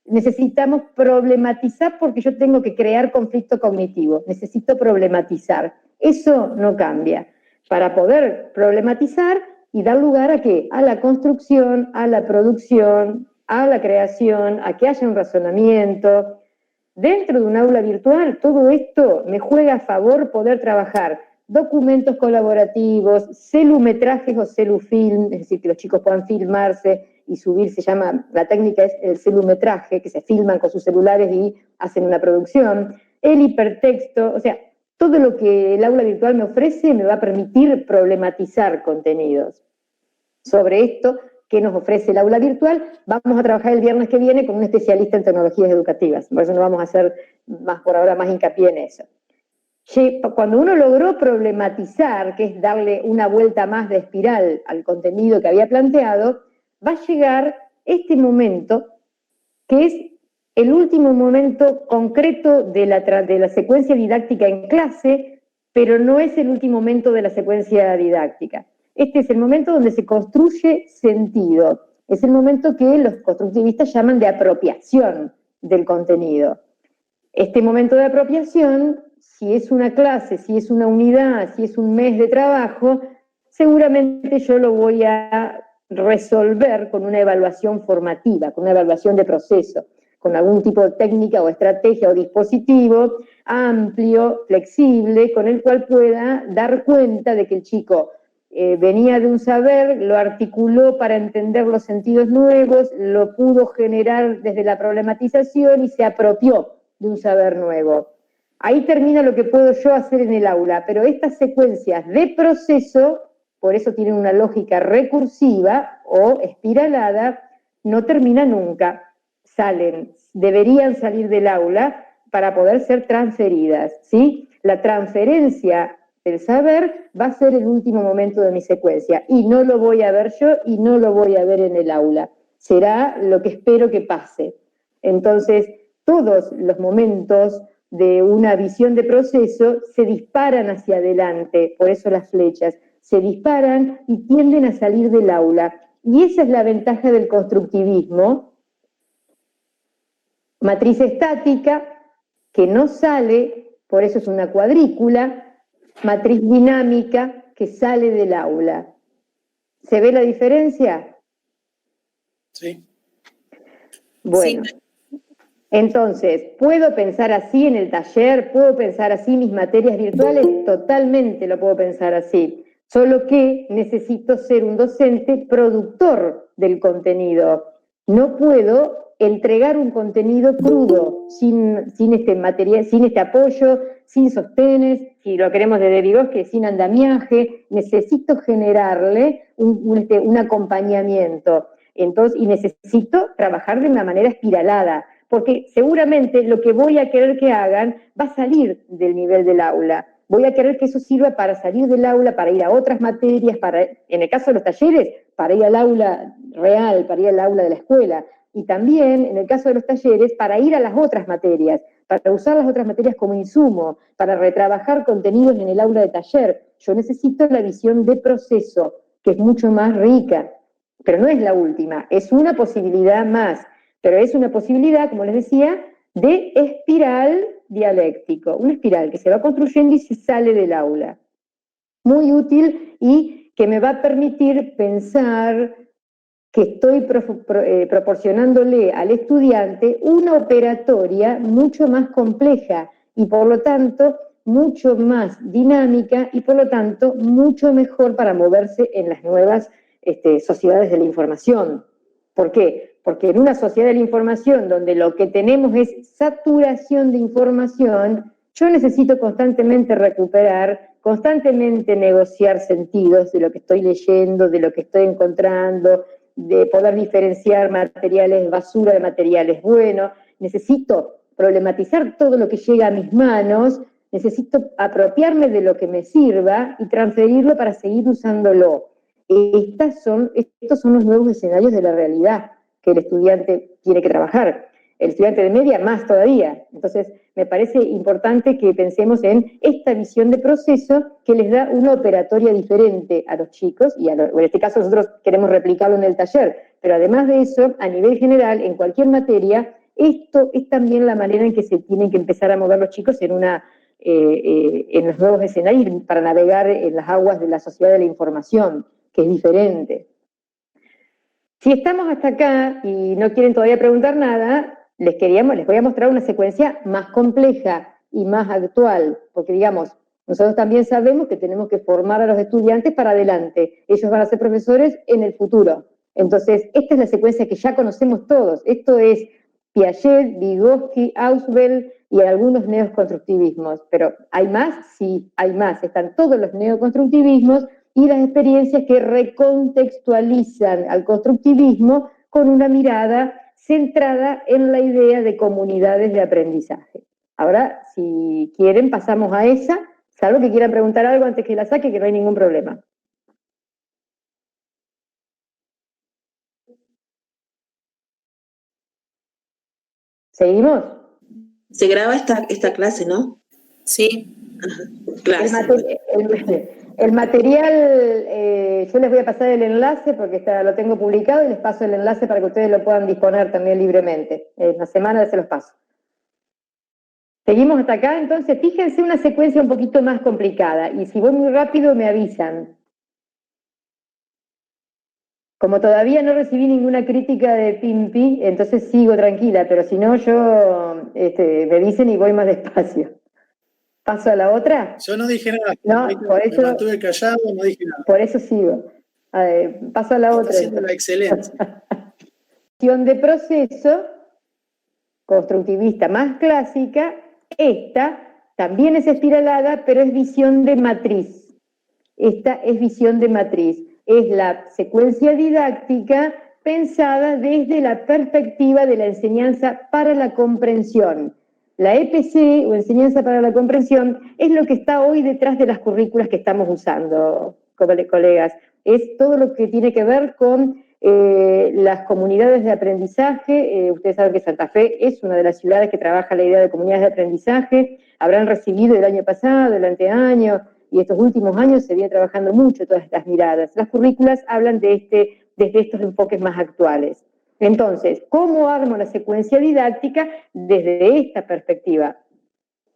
necesitamos problematizar porque yo tengo que crear conflicto cognitivo, necesito problematizar. Eso no cambia. Para poder problematizar y dar lugar ¿a qué? A la construcción, a la producción, a la creación, a que haya un razonamiento. Dentro de un aula virtual, todo esto me juega a favor poder trabajar documentos colaborativos, celumetrajes o celufilm, es decir, que los chicos puedan filmarse y subir, la técnica es el celumetraje, que se filman con sus celulares y hacen una producción, el hipertexto, o sea, todo lo que el aula virtual me ofrece me va a permitir problematizar contenidos. Sobre esto, ¿qué nos ofrece el aula virtual? Vamos a trabajar el viernes que viene con un especialista en tecnologías educativas, por eso no vamos a hacer por ahora más hincapié en eso. Cuando uno logró problematizar, que es darle una vuelta más de espiral al contenido que había planteado, va a llegar este momento, que es el último momento concreto de la secuencia didáctica en clase, pero no es el último momento de la secuencia didáctica. Este es el momento donde se construye sentido. Es el momento que los constructivistas llaman de apropiación del contenido. Este momento de apropiación si es una clase, si es una unidad, si es un mes de trabajo, seguramente yo lo voy a resolver con una evaluación formativa, con una evaluación de proceso, con algún tipo de técnica o estrategia o dispositivo amplio, flexible, con el cual pueda dar cuenta de que el chico venía de un saber, lo articuló para entender los sentidos nuevos, lo pudo generar desde la problematización y se apropió de un saber nuevo. Ahí termina lo que puedo yo hacer en el aula, pero estas secuencias de proceso, por eso tienen una lógica recursiva o espiralada, no terminan nunca. Deberían salir del aula para poder ser transferidas, ¿sí? La transferencia del saber va a ser el último momento de mi secuencia y no lo voy a ver yo y no lo voy a ver en el aula. Será lo que espero que pase. Entonces, todos los momentos de una visión de proceso se disparan hacia adelante, por eso las flechas, se disparan y tienden a salir del aula. Y esa es la ventaja del constructivismo. Matriz estática, que no sale, por eso es una cuadrícula, matriz dinámica, que sale del aula. ¿Se ve la diferencia? Sí. Bueno. Sí. Entonces, ¿puedo pensar así en el taller? ¿Puedo pensar así mis materias virtuales? Totalmente lo puedo pensar así. Solo que necesito ser un docente productor del contenido. No puedo entregar un contenido crudo, sin este material, sin este apoyo, sin sostenes, si lo queremos de Vygotsky, sin andamiaje. Necesito generarle un acompañamiento. Entonces, y necesito trabajar de una manera espiralada, porque seguramente lo que voy a querer que hagan va a salir del nivel del aula. Voy a querer que eso sirva para salir del aula, para ir a otras materias, en el caso de los talleres, para ir al aula real, para ir al aula de la escuela. Y también, en el caso de los talleres, para ir a las otras materias, para usar las otras materias como insumo, para retrabajar contenidos en el aula de taller. Yo necesito la visión de proceso, que es mucho más rica, pero no es la última, es una posibilidad más. Pero es una posibilidad, como les decía, de espiral dialéctico, una espiral que se va construyendo y se sale del aula. Muy útil y que me va a permitir pensar que estoy proporcionándole al estudiante una operatoria mucho más compleja y por lo tanto mucho más dinámica y por lo tanto mucho mejor para moverse en las nuevas sociedades de la información. ¿Por qué? Porque en una sociedad de la información donde lo que tenemos es saturación de información, yo necesito constantemente recuperar, constantemente negociar sentidos de lo que estoy leyendo, de lo que estoy encontrando, de poder diferenciar materiales basura de materiales buenos. Necesito problematizar todo lo que llega a mis manos, necesito apropiarme de lo que me sirva y transferirlo para seguir usándolo. Estos son los nuevos escenarios de la realidad que el estudiante tiene que trabajar. El estudiante de media más todavía. Entonces, me parece importante que pensemos en esta visión de proceso que les da una operatoria diferente a los chicos, y en este caso nosotros queremos replicarlo en el taller, pero además de eso, a nivel general, en cualquier materia, esto es también la manera en que se tienen que empezar a mover los chicos en los nuevos escenarios para navegar en las aguas de la sociedad de la información, que es diferente. Si estamos hasta acá y no quieren todavía preguntar nada, les voy a mostrar una secuencia más compleja y más actual, porque digamos, nosotros también sabemos que tenemos que formar a los estudiantes para adelante. Ellos van a ser profesores en el futuro. Entonces, esta es la secuencia que ya conocemos todos. Esto es Piaget, Vygotsky, Ausubel y algunos neoconstructivismos. Pero ¿hay más? Sí, hay más. Están todos los neoconstructivismos y las experiencias que recontextualizan al constructivismo con una mirada centrada en la idea de comunidades de aprendizaje. Ahora, si quieren, pasamos a esa, salvo que quieran preguntar algo antes que la saque, que no hay ningún problema. ¿Seguimos? Se graba esta clase, ¿no? Sí. Clase. El material, yo les voy a pasar el enlace porque lo tengo publicado y les paso el enlace para que ustedes lo puedan disponer también libremente. En la semana se los paso. Seguimos hasta acá, entonces fíjense una secuencia un poquito más complicada, y si voy muy rápido me avisan. Como todavía no recibí ninguna crítica de Pimpi, entonces sigo tranquila, pero si no me dicen y voy más despacio. ¿Paso a la otra? Yo no dije nada, No, por eso, me mantuve callado, no dije nada. Por eso sigo. Paso a la otra. Está haciendo la excelencia. De proceso constructivista más clásica, esta también es espiralada, pero es visión de matriz. Esta es visión de matriz. Es la secuencia didáctica pensada desde la perspectiva de la enseñanza para la comprensión. La EPC, o enseñanza para la comprensión, es lo que está hoy detrás de las currículas que estamos usando, colegas. Es todo lo que tiene que ver con las comunidades de aprendizaje. Ustedes saben que Santa Fe es una de las ciudades que trabaja la idea de comunidades de aprendizaje. Habrán recibido el año pasado, el anteaño, y estos últimos años se viene trabajando mucho todas estas miradas. Las currículas hablan desde estos enfoques más actuales. Entonces, ¿cómo armo la secuencia didáctica desde esta perspectiva?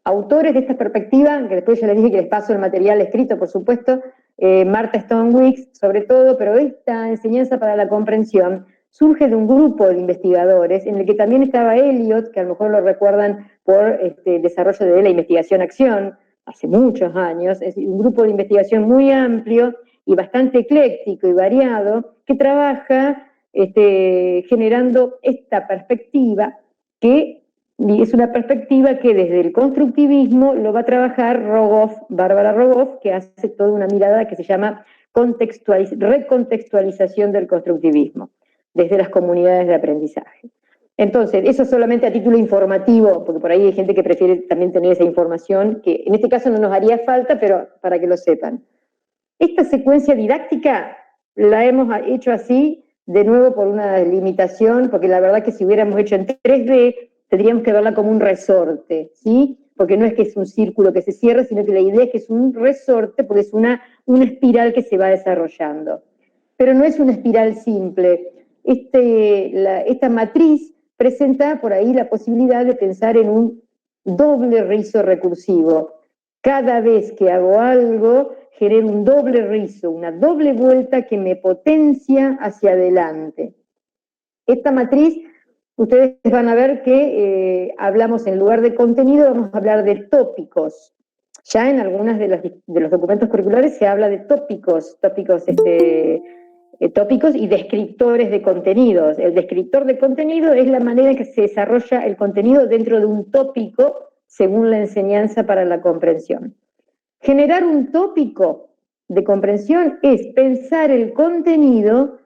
Autores de esta perspectiva, que después ya les dije que les paso el material escrito, por supuesto, Martha Stone Weeks, sobre todo, pero esta enseñanza para la comprensión surge de un grupo de investigadores, en el que también estaba Eliot, que a lo mejor lo recuerdan por el desarrollo de la investigación-acción, hace muchos años. Es un grupo de investigación muy amplio y bastante ecléctico y variado, que trabaja generando esta perspectiva, que es una perspectiva que desde el constructivismo lo va a trabajar Bárbara Rogoff, que hace toda una mirada que se llama recontextualización del constructivismo, desde las comunidades de aprendizaje. Entonces, eso solamente a título informativo, porque por ahí hay gente que prefiere también tener esa información, que en este caso no nos haría falta, pero para que lo sepan. Esta secuencia didáctica la hemos hecho así, de nuevo por una limitación, porque la verdad que si hubiéramos hecho en 3D, tendríamos que verla como un resorte, ¿sí? Porque no es que es un círculo que se cierra, sino que la idea es que es un resorte, porque es una espiral que se va desarrollando. Pero no es una espiral simple. Esta matriz presenta por ahí la posibilidad de pensar en un doble rizo recursivo. Cada vez que hago algo, genero un doble rizo, una doble vuelta que me potencia hacia adelante. Esta matriz, ustedes van a ver que hablamos en lugar de contenido, vamos a hablar de tópicos. Ya en algunos de los documentos curriculares se habla de tópicos y descriptores de contenidos. El descriptor de contenido es la manera en que se desarrolla el contenido dentro de un tópico según la enseñanza para la comprensión. Generar un tópico de comprensión es pensar el contenido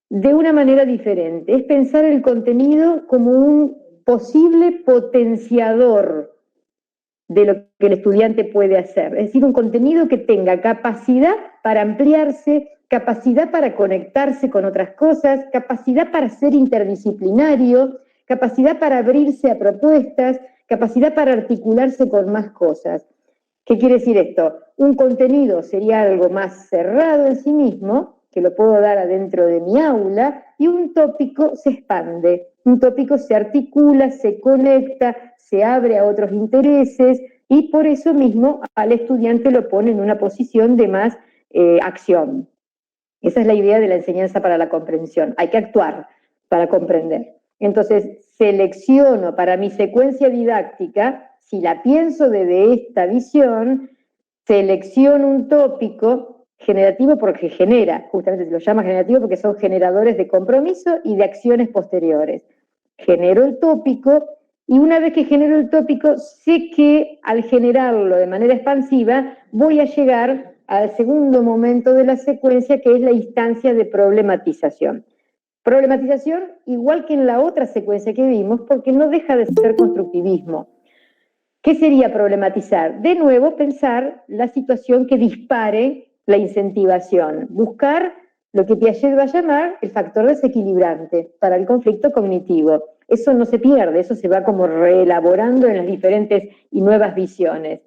de una manera diferente, es pensar el contenido como un posible potenciador de lo que el estudiante puede hacer, es decir, un contenido que tenga capacidad para ampliarse, capacidad para conectarse con otras cosas, capacidad para ser interdisciplinario, capacidad para abrirse a propuestas, capacidad para articularse con más cosas. ¿Qué quiere decir esto? Un contenido sería algo más cerrado en sí mismo, que lo puedo dar adentro de mi aula, y un tópico se expande, un tópico se articula, se conecta, se abre a otros intereses, y por eso mismo al estudiante lo pone en una posición de más acción. Esa es la idea de la enseñanza para la comprensión. Hay que actuar para comprender. Entonces, selecciono para mi secuencia didáctica, si la pienso desde esta visión, selecciono un tópico generativo porque genera, justamente se lo llama generativo porque son generadores de compromiso y de acciones posteriores. Genero el tópico y una vez que genero el tópico, sé que al generarlo de manera expansiva voy a llegar al segundo momento de la secuencia, que es la instancia de problematización. Problematización igual que en la otra secuencia que vimos, porque no deja de ser constructivismo. ¿Qué sería problematizar? De nuevo, pensar la situación que dispare la incentivación, buscar lo que Piaget va a llamar el factor desequilibrante para el conflicto cognitivo. Eso no se pierde, eso se va como reelaborando en las diferentes y nuevas visiones.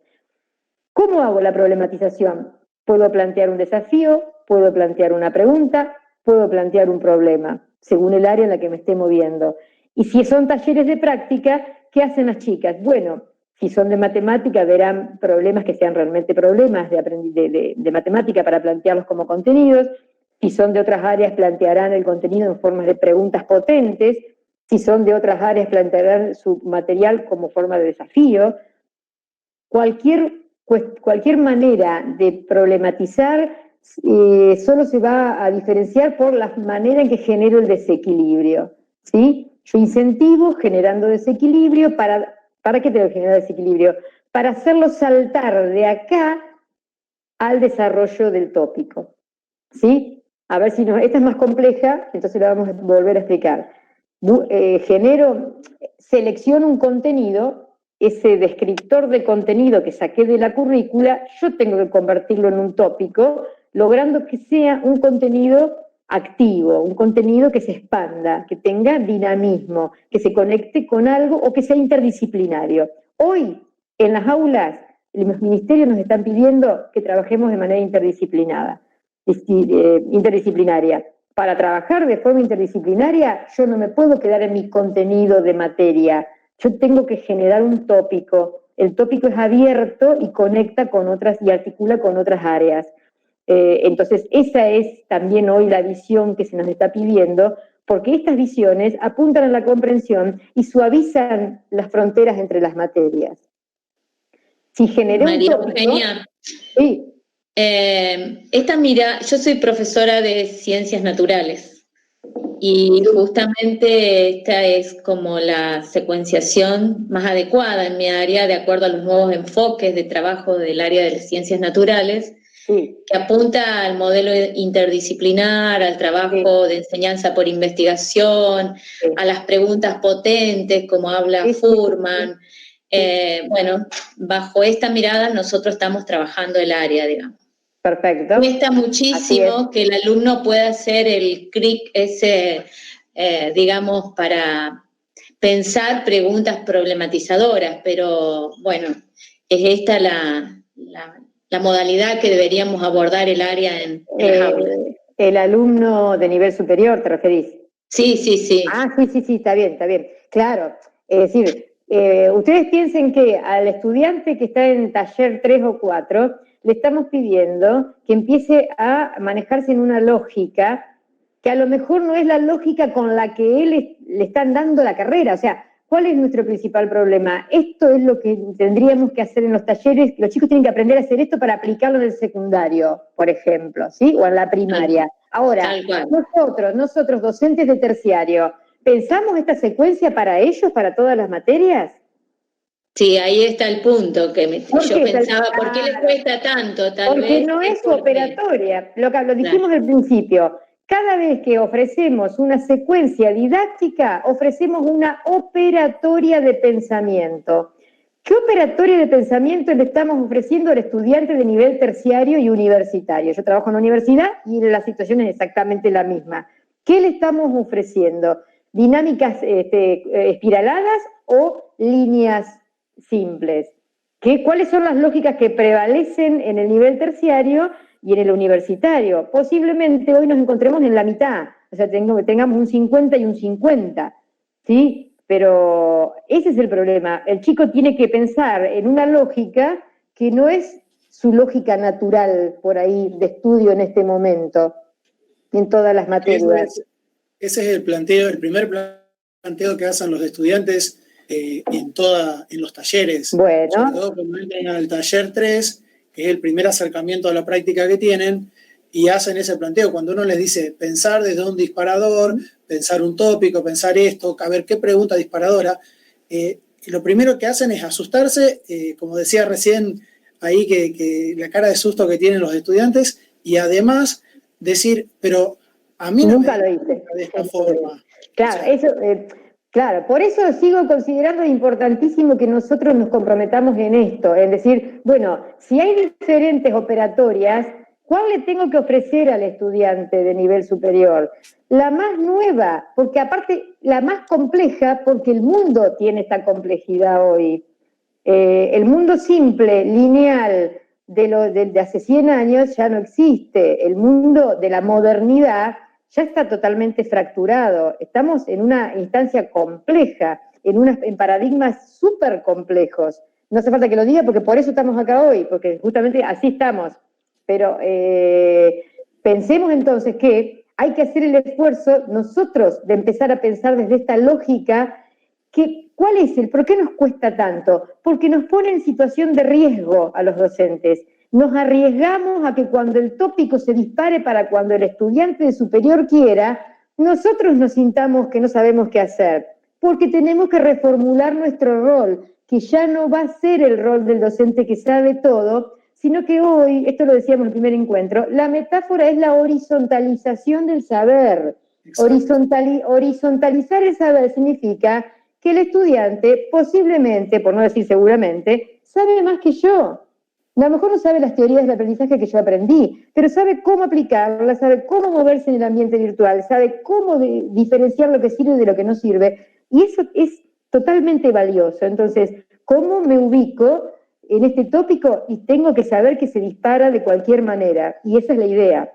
¿Cómo hago la problematización? Puedo plantear un desafío, puedo plantear una pregunta, puedo plantear un problema, según el área en la que me esté moviendo. Y si son talleres de práctica, ¿qué hacen las chicas? Bueno, Si son de matemática, verán problemas que sean realmente problemas de matemática para plantearlos como contenidos. Si son de otras áreas, plantearán el contenido en formas de preguntas potentes. Si son de otras áreas, plantearán su material como forma de desafío. Cualquier manera de problematizar solo se va a diferenciar por la manera en que genero el desequilibrio, ¿sí? Yo incentivo generando desequilibrio. ¿Para qué tengo que generar desequilibrio? Para hacerlo saltar de acá al desarrollo del tópico, ¿sí? A ver si esta es más compleja, entonces la vamos a volver a explicar. Selecciono un contenido, ese descriptor de contenido que saqué de la currícula, yo tengo que convertirlo en un tópico, logrando que sea un contenido activo, un contenido que se expanda, que tenga dinamismo, que se conecte con algo o que sea interdisciplinario. Hoy, en las aulas, los ministerios nos están pidiendo que trabajemos de manera interdisciplinaria. Para trabajar de forma interdisciplinaria, yo no me puedo quedar en mi contenido de materia. Yo tengo que generar un tópico. El tópico es abierto y conecta con otras y articula con otras áreas. Entonces, esa es también hoy la visión que se nos está pidiendo, porque estas visiones apuntan a la comprensión y suavizan las fronteras entre las materias. Si generé María un tópico, Eugenia, sí. Yo soy profesora de ciencias naturales y justamente esta es como la secuenciación más adecuada en mi área, de acuerdo a los nuevos enfoques de trabajo del área de las ciencias naturales, Sí. que apunta al modelo interdisciplinar, al trabajo de enseñanza por investigación, a las preguntas potentes, como habla Fuhrman. Bueno, bajo esta mirada nosotros estamos trabajando el área, digamos. Perfecto. Cuesta muchísimo que el alumno pueda hacer el clic ese, digamos, para pensar preguntas problematizadoras, pero bueno, es esta la modalidad que deberíamos abordar el área en las aulas. El alumno de nivel superior, ¿te referís? Sí. Ah, sí, está bien. Claro, es decir, ustedes piensen que al estudiante que está en taller 3 o 4, le estamos pidiendo que empiece a manejarse en una lógica que a lo mejor no es la lógica con la que él le están dando la carrera. O sea, ¿cuál es nuestro principal problema? Esto es lo que tendríamos que hacer en los talleres. Los chicos tienen que aprender a hacer esto para aplicarlo en el secundario, por ejemplo, ¿sí? O en la primaria. Ahora, nosotros, docentes de terciario, ¿pensamos esta secuencia para ellos, para todas las materias? Sí, ahí está el punto que yo pensaba, ¿por qué les cuesta tanto? Porque no es operatoria, lo dijimos al principio. Cada vez que ofrecemos una secuencia didáctica, ofrecemos una operatoria de pensamiento. ¿Qué operatoria de pensamiento le estamos ofreciendo al estudiante de nivel terciario y universitario? Yo trabajo en la universidad y la situación es exactamente la misma. ¿Qué le estamos ofreciendo? ¿Dinámicas espiraladas o líneas simples? ¿Cuáles son las lógicas que prevalecen en el nivel terciario y en el universitario? Posiblemente hoy nos encontremos en la mitad, o sea, tengamos un 50 y un 50, ¿sí? Pero ese es el problema. El chico tiene que pensar en una lógica que no es su lógica natural por ahí de estudio en este momento, en todas las materias. Ese es el primer planteo que hacen los estudiantes en los talleres. Bueno. Sobre todo cuando entran al taller 3, que es el primer acercamiento a la práctica que tienen, y hacen ese planteo. Cuando uno les dice pensar desde un disparador, pensar un tópico, pensar esto, a ver qué pregunta disparadora, lo primero que hacen es asustarse, como decía recién ahí, que la cara de susto que tienen los estudiantes, y además decir, pero a mí nunca no lo hice de esta forma. Claro, o sea, claro, por eso sigo considerando importantísimo que nosotros nos comprometamos en esto, en decir, bueno, si hay diferentes operatorias, ¿cuál le tengo que ofrecer al estudiante de nivel superior? La más nueva, porque aparte la más compleja, porque el mundo tiene esta complejidad hoy. El mundo simple, lineal, de hace 100 años ya no existe. El mundo de la modernidad ya está totalmente fracturado. Estamos en una instancia compleja, en paradigmas súper complejos. no hace falta que lo diga porque por eso estamos acá hoy, porque justamente así estamos. Pero pensemos entonces que hay que hacer el esfuerzo nosotros de empezar a pensar desde esta lógica que, ¿cuál es por qué nos cuesta tanto? Porque nos pone en situación de riesgo a los docentes. Nos arriesgamos a que cuando el tópico se dispare para cuando el estudiante de superior quiera, nosotros nos sintamos que no sabemos qué hacer, porque tenemos que reformular nuestro rol, que ya no va a ser el rol del docente que sabe todo, sino que hoy, esto lo decíamos en el primer encuentro, la metáfora es la horizontalización del saber. Horizontalizar el saber significa que el estudiante posiblemente, por no decir seguramente, sabe más que yo. A lo mejor no sabe las teorías del aprendizaje que yo aprendí, pero sabe cómo aplicarlas, sabe cómo moverse en el ambiente virtual, sabe cómo diferenciar lo que sirve de lo que no sirve, y eso es totalmente valioso. Entonces, ¿cómo me ubico en este tópico? Y tengo que saber que se dispara de cualquier manera, y esa es la idea.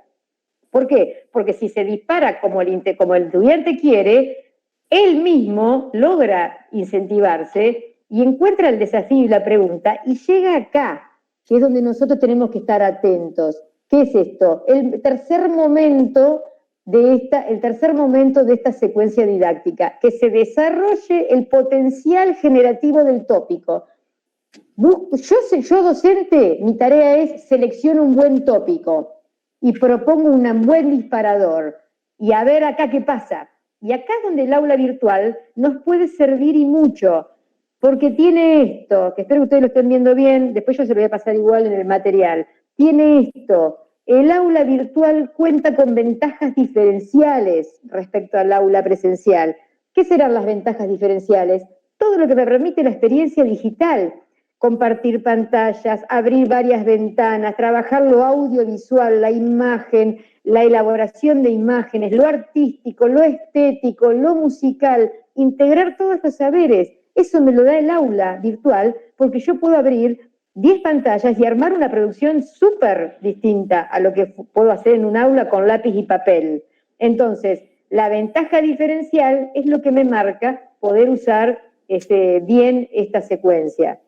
¿Por qué? Porque si se dispara como el estudiante quiere, él mismo logra incentivarse y encuentra el desafío y la pregunta y llega acá, que es donde nosotros tenemos que estar atentos. ¿Qué es esto? El tercer momento de esta secuencia didáctica, que se desarrolle el potencial generativo del tópico. Yo docente, mi tarea es seleccionar un buen tópico y propongo un buen disparador y a ver acá qué pasa. Y acá es donde el aula virtual nos puede servir y mucho, porque tiene esto, que espero que ustedes lo estén viendo bien, después yo se lo voy a pasar igual en el material. Tiene esto, el aula virtual cuenta con ventajas diferenciales respecto al aula presencial. ¿Qué serán las ventajas diferenciales? Todo lo que me permite la experiencia digital. Compartir pantallas, abrir varias ventanas, trabajar lo audiovisual, la imagen, la elaboración de imágenes, lo artístico, lo estético, lo musical, integrar todos estos saberes. Eso me lo da el aula virtual porque yo puedo abrir 10 pantallas y armar una producción súper distinta a lo que puedo hacer en un aula con lápiz y papel. Entonces, la ventaja diferencial es lo que me marca poder usar bien esta secuencia.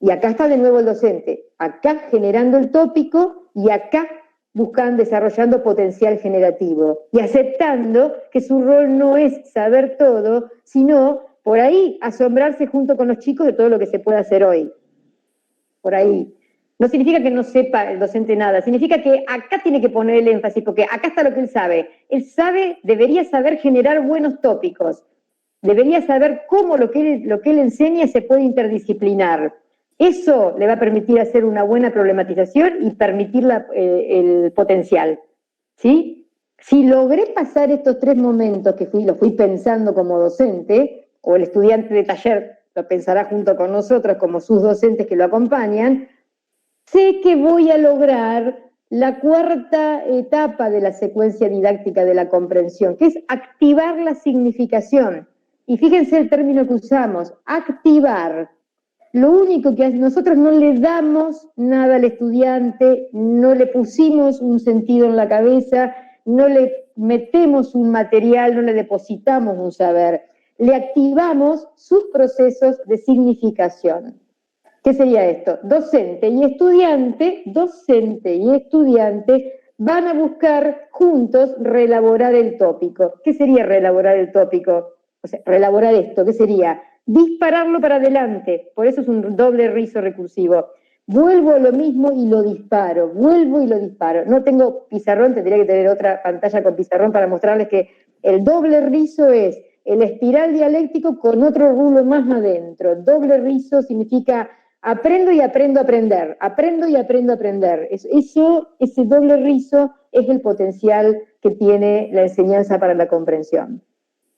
Y acá está de nuevo el docente, acá generando el tópico y acá desarrollando potencial generativo y aceptando que su rol no es saber todo, sino por ahí asombrarse junto con los chicos de todo lo que se puede hacer hoy. Por ahí. No significa que no sepa el docente nada, significa que acá tiene que poner el énfasis, porque acá está lo que él sabe. Él debería saber generar buenos tópicos, debería saber cómo lo que él enseña se puede interdisciplinar. Eso le va a permitir hacer una buena problematización y permitir el potencial, ¿sí? Si logré pasar estos 3 momentos que los fui pensando como docente, o el estudiante de taller lo pensará junto con nosotros como sus docentes que lo acompañan, sé que voy a lograr la 4ª etapa de la secuencia didáctica de la comprensión, que es activar la significación. Y fíjense el término que usamos, activar. Lo único que nosotros no le damos nada al estudiante, no le pusimos un sentido en la cabeza, no le metemos un material, no le depositamos un saber, le activamos sus procesos de significación. ¿Qué sería esto? Docente y estudiante van a buscar juntos reelaborar el tópico. ¿Qué sería reelaborar el tópico? O sea, reelaborar esto, ¿qué sería? Dispararlo para adelante, por eso es un doble rizo recursivo. Vuelvo a lo mismo y lo disparo, vuelvo y lo disparo. No tengo pizarrón, tendría que tener otra pantalla con pizarrón para mostrarles que el doble rizo es el espiral dialéctico con otro rulo más adentro. Doble rizo significa aprendo y aprendo a aprender, aprendo y aprendo a aprender. Ese doble rizo es el potencial que tiene la enseñanza para la comprensión.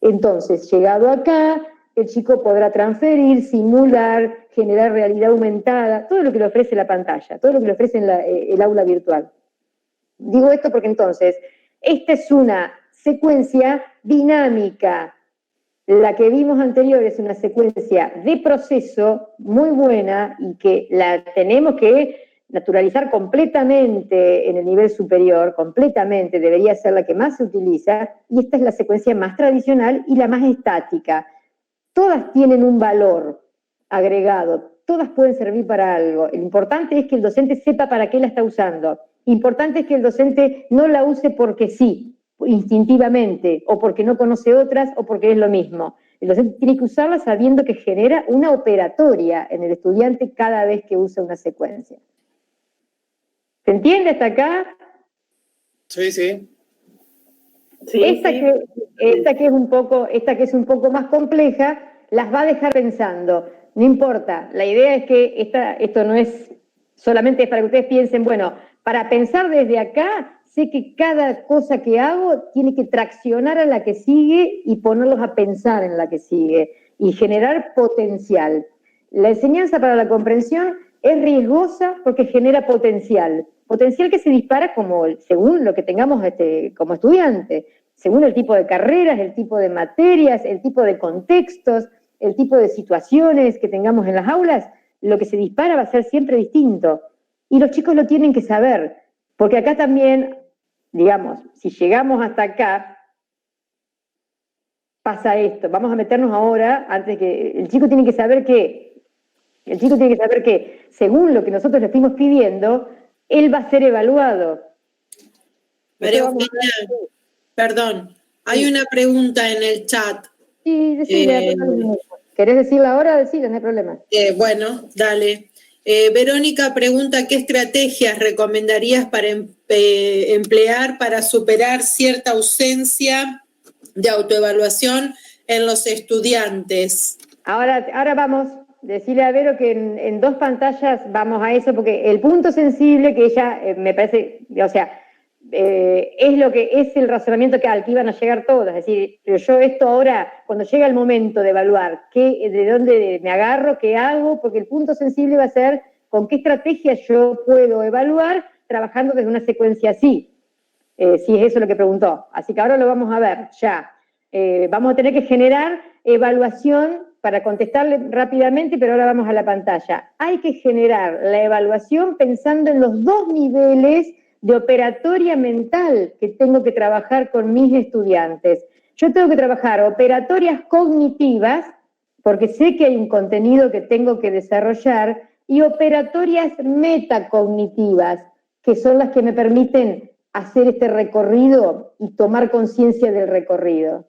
Entonces, llegado acá, el chico podrá transferir, simular, generar realidad aumentada, todo lo que le ofrece la pantalla, todo lo que le ofrece el aula virtual. Digo esto porque entonces, esta es una secuencia dinámica. La que vimos anterior es una secuencia de proceso muy buena y que la tenemos que naturalizar completamente en el nivel superior, completamente, debería ser la que más se utiliza, y esta es la secuencia más tradicional y la más estática. Todas tienen un valor agregado, todas pueden servir para algo. Lo importante es que el docente sepa para qué la está usando. Importante es que el docente no la use porque sí, instintivamente, o porque no conoce otras, o porque es lo mismo. El docente tiene que usarla sabiendo que genera una operatoria en el estudiante cada vez que usa una secuencia. ¿Se entiende hasta acá? Sí, sí. Esta que es un poco más compleja, las va a dejar pensando. No importa, la idea es que esto no es solamente para que ustedes piensen, bueno, para pensar desde acá, sé que cada cosa que hago tiene que traccionar a la que sigue y ponerlos a pensar en la que sigue y generar potencial. La enseñanza para la comprensión es riesgosa porque genera potencial. Potencial que se dispara según lo que tengamos como estudiante, según el tipo de carreras, el tipo de materias, el tipo de contextos, el tipo de situaciones que tengamos en las aulas, lo que se dispara va a ser siempre distinto. Y los chicos lo tienen que saber, porque acá también, digamos, si llegamos hasta acá, pasa esto. Vamos a meternos ahora, antes que el chico tiene que saber que según lo que nosotros le fuimos pidiendo, él va a ser evaluado. María Eugenia, perdón, hay una pregunta en el chat. Sí, decile, ¿querés decirla ahora? Decile, no hay problema. Bueno, dale. Verónica pregunta, ¿qué estrategias recomendarías para emplear para superar cierta ausencia de autoevaluación en los estudiantes? Ahora vamos, decirle a Vero que en 2 pantallas vamos a eso, porque el punto sensible que ella me parece, o sea, es lo que es el razonamiento al que iban a llegar todos. Es decir, yo esto ahora, cuando llega el momento de evaluar de dónde me agarro, qué hago, porque el punto sensible va a ser con qué estrategia yo puedo evaluar trabajando desde una secuencia así, si es eso lo que preguntó. Así que ahora lo vamos a ver ya. Vamos a tener que generar evaluación para contestarle rápidamente, pero ahora vamos a la pantalla. Hay que generar la evaluación pensando en los 2 niveles de operatoria mental que tengo que trabajar con mis estudiantes. Yo tengo que trabajar operatorias cognitivas, porque sé que hay un contenido que tengo que desarrollar, y operatorias metacognitivas, que son las que me permiten hacer este recorrido y tomar conciencia del recorrido.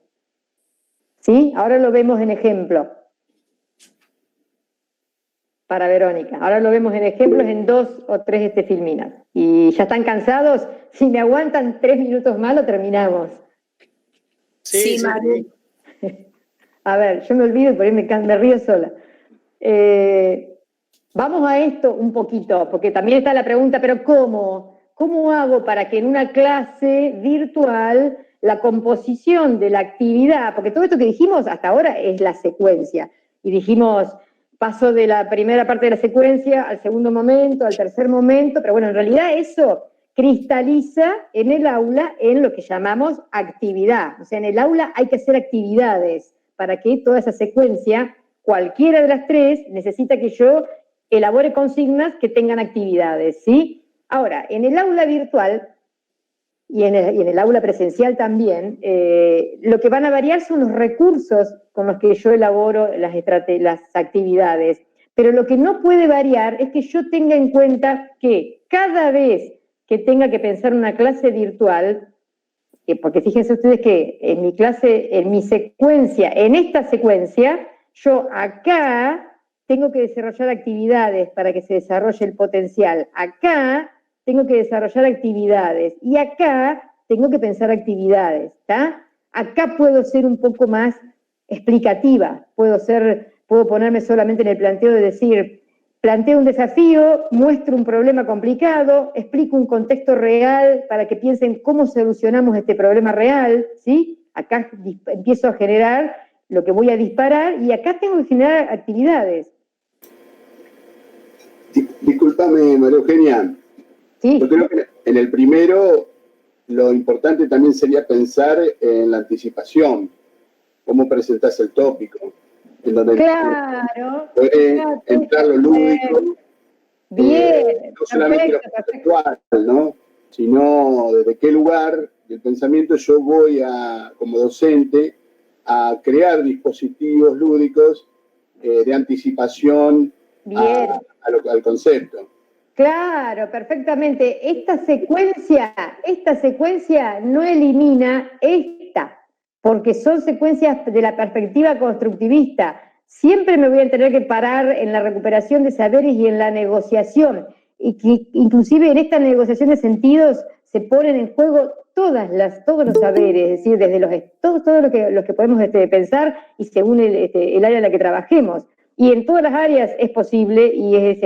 ¿Sí? Ahora lo vemos en ejemplo. Para Verónica. Ahora lo vemos en ejemplos en 2 o 3 filminas. ¿Y ya están cansados? Si me aguantan 3 minutos más, lo terminamos. Sí, María. A ver, yo me olvido y por ahí me río sola. Vamos a esto un poquito, porque también está la pregunta, ¿pero cómo? ¿Cómo hago para que en una clase virtual la composición de la actividad, porque todo esto que dijimos hasta ahora es la secuencia, y dijimos, paso de la primera parte de la secuencia al segundo momento, al tercer momento, pero bueno, en realidad eso cristaliza en el aula en lo que llamamos actividad. O sea, en el aula hay que hacer actividades para que toda esa secuencia, cualquiera de las 3, necesita que yo elabore consignas que tengan actividades, ¿sí? Ahora, en el aula virtual y en el aula presencial también, lo que van a variar son los recursos con los que yo elaboro las actividades. Pero lo que no puede variar es que yo tenga en cuenta que cada vez que tenga que pensar una clase virtual, porque fíjense ustedes que en mi clase, en esta secuencia, yo acá tengo que desarrollar actividades para que se desarrolle el potencial. Acá tengo que desarrollar actividades y acá tengo que pensar actividades, ¿está? Acá puedo ser un poco más explicativa, puedo ponerme solamente en el planteo de decir, planteo un desafío, muestro un problema complicado, explico un contexto real para que piensen cómo solucionamos este problema real, ¿sí? Acá empiezo a generar lo que voy a disparar y acá tengo que generar actividades. Discúlpame, María Eugenia. Sí. Yo creo que en el primero lo importante también sería pensar en la anticipación, cómo presentás el tópico, en donde puede entrar lo lúdico, no solamente lo conceptual, ¿no? Sino desde qué lugar del pensamiento yo voy como docente, a crear dispositivos lúdicos de anticipación al concepto. Claro, perfectamente. Esta secuencia no elimina esta, porque son secuencias de la perspectiva constructivista. Siempre me voy a tener que parar en la recuperación de saberes y en la negociación, y que inclusive en esta negociación de sentidos se ponen en juego todos los saberes, es decir, desde todo lo que podemos pensar y según el área en la que trabajemos. Y en todas las áreas es posible y es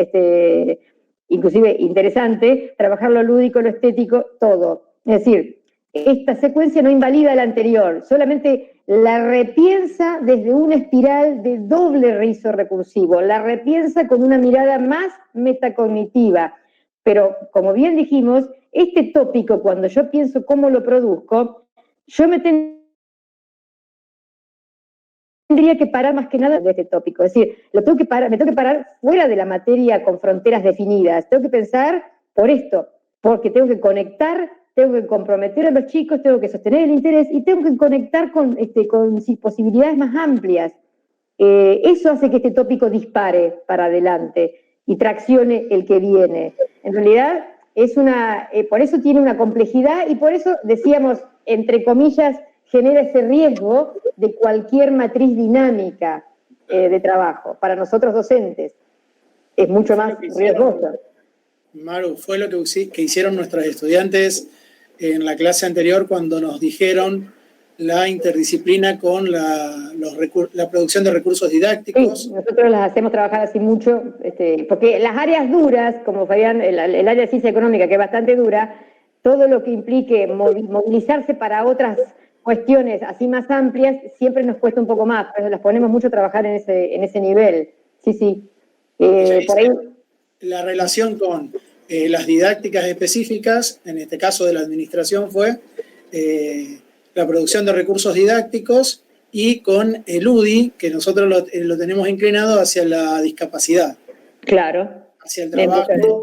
inclusive interesante trabajar lo lúdico, lo estético, todo. Es decir, esta secuencia no invalida la anterior, solamente la repiensa desde una espiral de doble rizo recursivo, la repiensa con una mirada más metacognitiva. Pero, como bien dijimos, este tópico, cuando yo pienso cómo lo produzco, yo me tendría que parar más que nada de este tópico. Es decir, me tengo que parar fuera de la materia con fronteras definidas. Tengo que pensar por esto, porque tengo que conectar, tengo que comprometer a los chicos, tengo que sostener el interés y tengo que conectar con posibilidades más amplias. Eso hace que este tópico dispare para adelante y traccione el que viene. En realidad, por eso tiene una complejidad y por eso decíamos, entre comillas, genera ese riesgo de cualquier matriz dinámica de trabajo. Para nosotros docentes es mucho más riesgoso. Maru, fue lo que hicieron nuestros estudiantes en la clase anterior cuando nos dijeron la interdisciplina con la producción de recursos didácticos. Sí, nosotros las hacemos trabajar así mucho, porque las áreas duras, como Fabián, el área de ciencia económica, que es bastante dura, todo lo que implique movilizarse para otras cuestiones así más amplias, siempre nos cuesta un poco más, pero las ponemos mucho a trabajar en ese nivel. Sí. Por ahí. La relación con las didácticas específicas, en este caso de la administración, fue la producción de recursos didácticos y con el UDI, que nosotros lo tenemos inclinado hacia la discapacidad. Claro. Hacia el trabajo,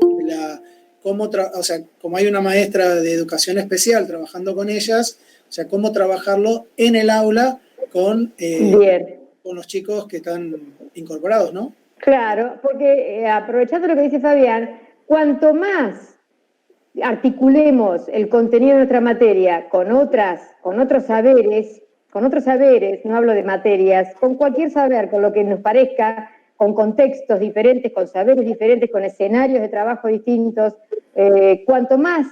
como hay una maestra de educación especial trabajando con ellas, o sea, cómo trabajarlo en el aula con los chicos que están incorporados, ¿no? Claro, porque aprovechando lo que dice Fabián, cuanto más articulemos el contenido de nuestra materia con otros saberes, no hablo de materias, con cualquier saber, con lo que nos parezca, con contextos diferentes, con saberes diferentes, con escenarios de trabajo distintos, cuanto más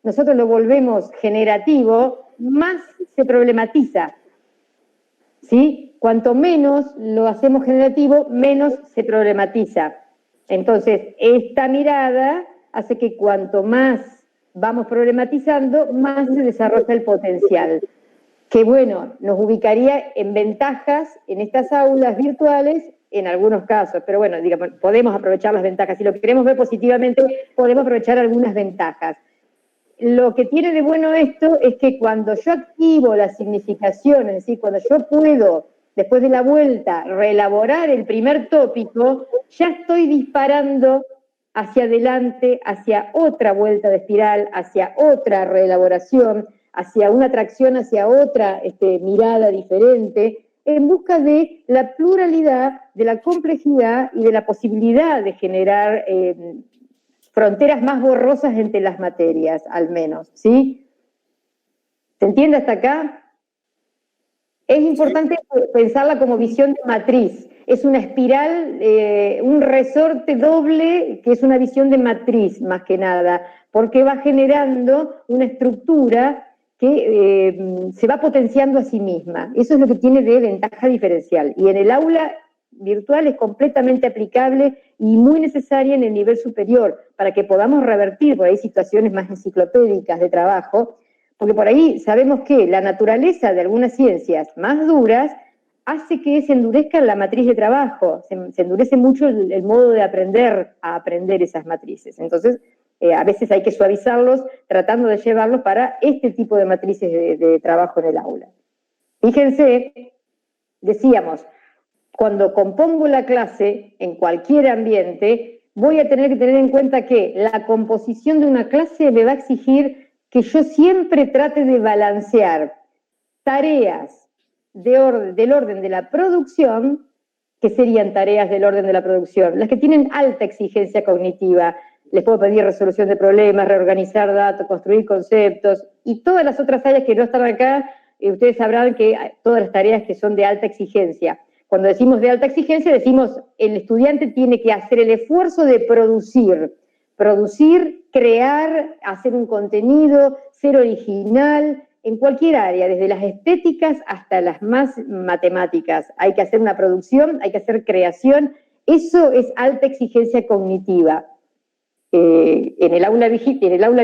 nosotros lo volvemos generativo, más se problematiza, ¿sí? Cuanto menos lo hacemos generativo, menos se problematiza. Entonces, esta mirada hace que cuanto más vamos problematizando, más se desarrolla el potencial. Que bueno, nos ubicaría en ventajas en estas aulas virtuales en algunos casos, pero bueno, digamos, podemos aprovechar las ventajas. Si lo queremos ver positivamente, podemos aprovechar algunas ventajas. Lo que tiene de bueno esto es que cuando yo activo la significación, es decir, cuando yo puedo, después de la vuelta, reelaborar el primer tópico, ya estoy disparando hacia adelante, hacia otra vuelta de espiral, hacia otra reelaboración, hacia una atracción, hacia otra mirada diferente, en busca de la pluralidad, de la complejidad y de la posibilidad de generar fronteras más borrosas entre las materias, al menos, ¿sí? ¿Se entiende hasta acá? Es importante pensarla como visión de matriz. Es una espiral, un resorte doble, que es una visión de matriz, más que nada, porque va generando una estructura que se va potenciando a sí misma. Eso es lo que tiene de ventaja diferencial. Y en el aula virtual es completamente aplicable y muy necesaria en el nivel superior, para que podamos revertir por ahí situaciones más enciclopédicas de trabajo, porque por ahí sabemos que la naturaleza de algunas ciencias más duras hace que se endurezca la matriz de trabajo, se endurece mucho el modo de aprender a aprender esas matrices. Entonces, a veces hay que suavizarlos tratando de llevarlos para este tipo de matrices de trabajo en el aula. Fíjense, decíamos, cuando compongo la clase en cualquier ambiente, voy a tener que tener en cuenta que la composición de una clase me va a exigir que yo siempre trate de balancear tareas del orden de la producción, que serían tareas del orden de la producción, las que tienen alta exigencia cognitiva. Les puedo pedir resolución de problemas, reorganizar datos, construir conceptos, y todas las otras áreas que no están acá, ustedes sabrán que todas las tareas que son de alta exigencia. Cuando decimos de alta exigencia, decimos el estudiante tiene que hacer el esfuerzo de producir, crear, hacer un contenido, ser original, en cualquier área, desde las estéticas hasta las más matemáticas. Hay que hacer una producción, hay que hacer creación, eso es alta exigencia cognitiva. En el aula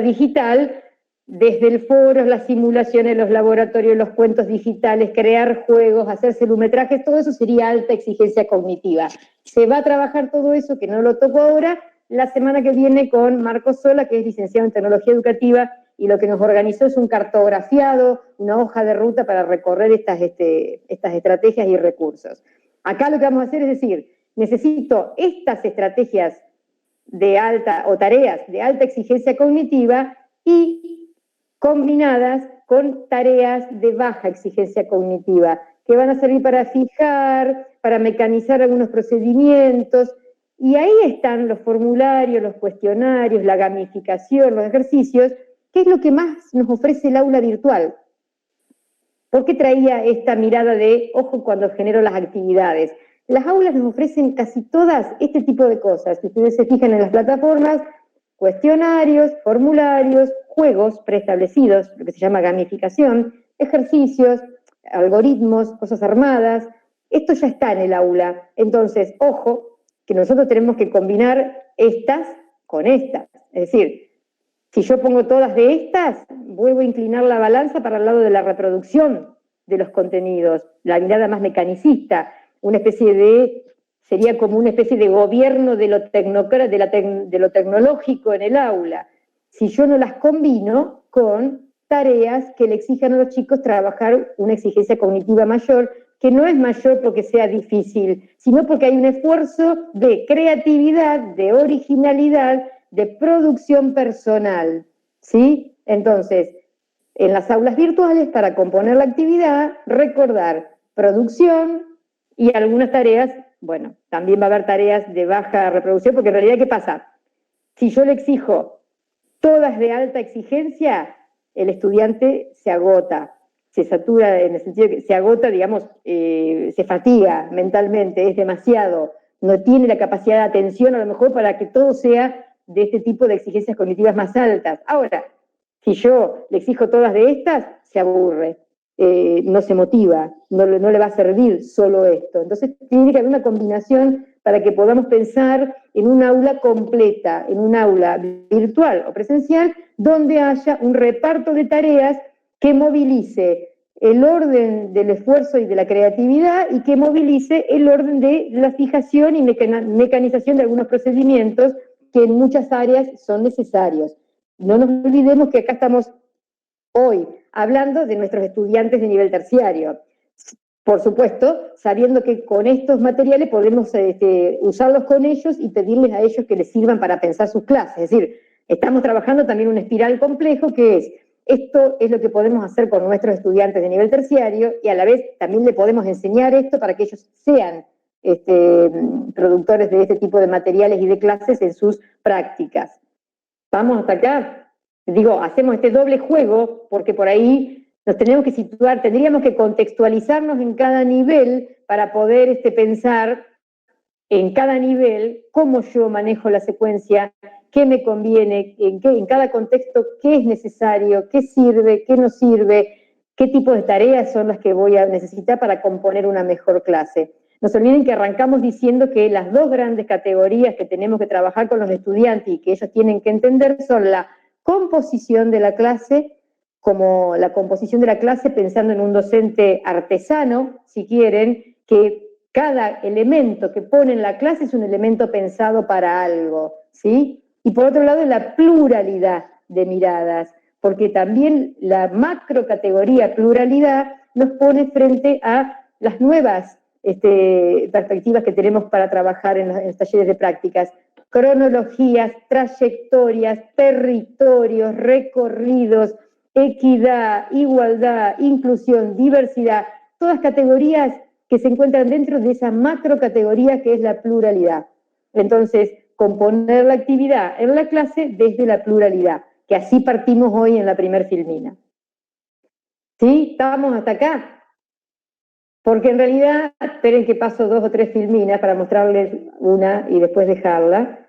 digital, desde el foro, las simulaciones, los laboratorios, los cuentos digitales, crear juegos, hacer celumetrajes, todo eso sería alta exigencia cognitiva. Se va a trabajar todo eso, que no lo toco ahora, la semana que viene con Marcos Sola, que es licenciado en Tecnología Educativa, y lo que nos organizó es un cartografiado, una hoja de ruta para recorrer estas estrategias y recursos. Acá lo que vamos a hacer es decir, necesito estas estrategias de alta, o tareas de alta exigencia cognitiva, y combinadas con tareas de baja exigencia cognitiva, que van a servir para fijar, para mecanizar algunos procedimientos, y ahí están los formularios, los cuestionarios, la gamificación, los ejercicios, que es lo que más nos ofrece el aula virtual. ¿Por qué traía esta mirada de ojo cuando genero las actividades? Las aulas nos ofrecen casi todas este tipo de cosas. Si ustedes se fijan en las plataformas, cuestionarios, formularios, juegos preestablecidos, lo que se llama gamificación, ejercicios, algoritmos, cosas armadas. Esto ya está en el aula. Entonces, ojo, que nosotros tenemos que combinar estas con estas. Es decir, si yo pongo todas de estas, vuelvo a inclinar la balanza para el lado de la reproducción de los contenidos, la mirada más mecanicista, sería como una especie de gobierno de lo tecnológico en el aula. Si yo no las combino con tareas que le exijan a los chicos trabajar una exigencia cognitiva mayor, que no es mayor porque sea difícil, sino porque hay un esfuerzo de creatividad, de originalidad, de producción personal, ¿sí? Entonces, en las aulas virtuales, para componer la actividad, recordar producción y algunas tareas, bueno, también va a haber tareas de baja reproducción, porque en realidad, ¿qué pasa? Si yo le exijo todas de alta exigencia, el estudiante se agota, se satura en el sentido que se agota, digamos, se fatiga mentalmente, es demasiado, no tiene la capacidad de atención a lo mejor para que todo sea de este tipo de exigencias cognitivas más altas. Ahora, si yo le exijo todas de estas, se aburre, no se motiva, no le va a servir solo esto. Entonces tiene que haber una combinación para que podamos pensar en un aula completa, en un aula virtual o presencial, donde haya un reparto de tareas que movilice el orden del esfuerzo y de la creatividad y que movilice el orden de la fijación y mecanización de algunos procedimientos que en muchas áreas son necesarios. No nos olvidemos que acá estamos hoy hablando de nuestros estudiantes de nivel terciario. Por supuesto, sabiendo que con estos materiales podemos usarlos con ellos y pedirles a ellos que les sirvan para pensar sus clases. Es decir, estamos trabajando también un espiral complejo que es, esto es lo que podemos hacer con nuestros estudiantes de nivel terciario y a la vez también le podemos enseñar esto para que ellos sean productores de este tipo de materiales y de clases en sus prácticas. Vamos hasta acá. Digo, hacemos este doble juego porque por ahí nos tenemos que situar, tendríamos que contextualizarnos en cada nivel para poder pensar en cada nivel cómo yo manejo la secuencia, qué me conviene, en cada contexto qué es necesario, qué sirve, qué no sirve, qué tipo de tareas son las que voy a necesitar para componer una mejor clase. No se olviden que arrancamos diciendo que las dos grandes categorías que tenemos que trabajar con los estudiantes y que ellos tienen que entender son la composición de la clase, como la composición de la clase pensando en un docente artesano, si quieren, que cada elemento que pone en la clase es un elemento pensado para algo, ¿sí? Y por otro lado, la pluralidad de miradas, porque también la macrocategoría pluralidad nos pone frente a las nuevas perspectivas que tenemos para trabajar en los talleres de prácticas, cronologías, trayectorias, territorios, recorridos, equidad, igualdad, inclusión, diversidad, todas categorías que se encuentran dentro de esa macro categoría que es la pluralidad. Entonces, componer la actividad en la clase desde la pluralidad, que así partimos hoy en la primer filmina. ¿Sí? ¿Estábamos hasta acá? Porque en realidad, esperen que paso 2 o 3 filminas para mostrarles una y después dejarla.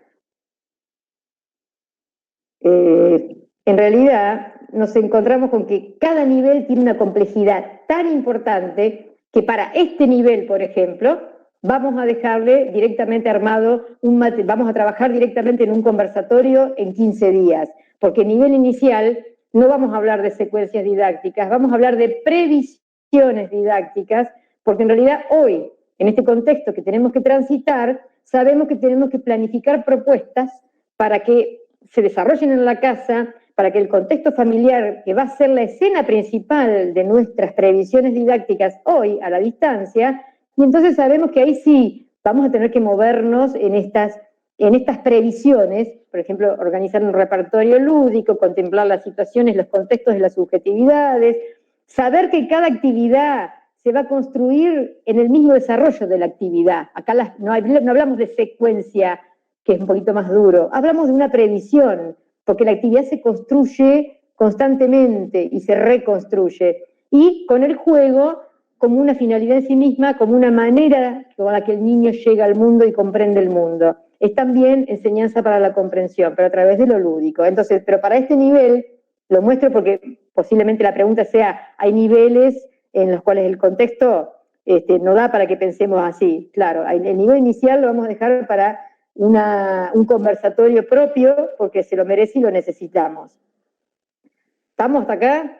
En realidad, nos encontramos con que cada nivel tiene una complejidad tan importante que para este nivel, por ejemplo, vamos a dejarle directamente armado, vamos a trabajar directamente en un conversatorio en 15 días, porque a nivel inicial no vamos a hablar de secuencias didácticas, vamos a hablar de previsiones didácticas, porque en realidad hoy, en este contexto que tenemos que transitar, sabemos que tenemos que planificar propuestas para que se desarrollen en la casa, para que el contexto familiar, que va a ser la escena principal de nuestras previsiones didácticas hoy a la distancia, y entonces sabemos que ahí sí vamos a tener que movernos en estas previsiones, por ejemplo, organizar un repertorio lúdico, contemplar las situaciones, los contextos de las subjetividades, saber que cada actividad se va a construir en el mismo desarrollo de la actividad. Acá no hablamos de secuencia, que es un poquito más duro, hablamos de una previsión, porque la actividad se construye constantemente y se reconstruye, y con el juego como una finalidad en sí misma, como una manera con la que el niño llega al mundo y comprende el mundo. Es también enseñanza para la comprensión, pero a través de lo lúdico. Entonces, pero para este nivel, lo muestro porque posiblemente la pregunta sea, hay niveles en los cuales el contexto no da para que pensemos así. Claro, el nivel inicial lo vamos a dejar para un conversatorio propio, porque se lo merece y lo necesitamos. ¿Estamos hasta acá?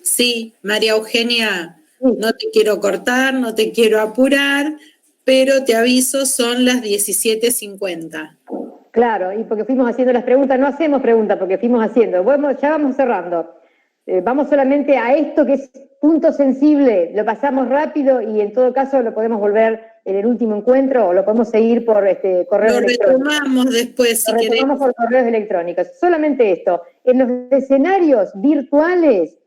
Sí, María Eugenia, no te quiero cortar, no te quiero apurar, pero te aviso, son las 17:50. Claro, y porque fuimos haciendo las preguntas, no hacemos preguntas porque fuimos haciendo. Bueno, ya vamos cerrando. Vamos solamente a esto que es punto sensible, lo pasamos rápido y en todo caso lo podemos volver en el último encuentro o lo podemos seguir por correos electrónicos. Lo retomamos después, si querés. Lo retomamos por correos electrónicos. Solamente esto. En los escenarios virtuales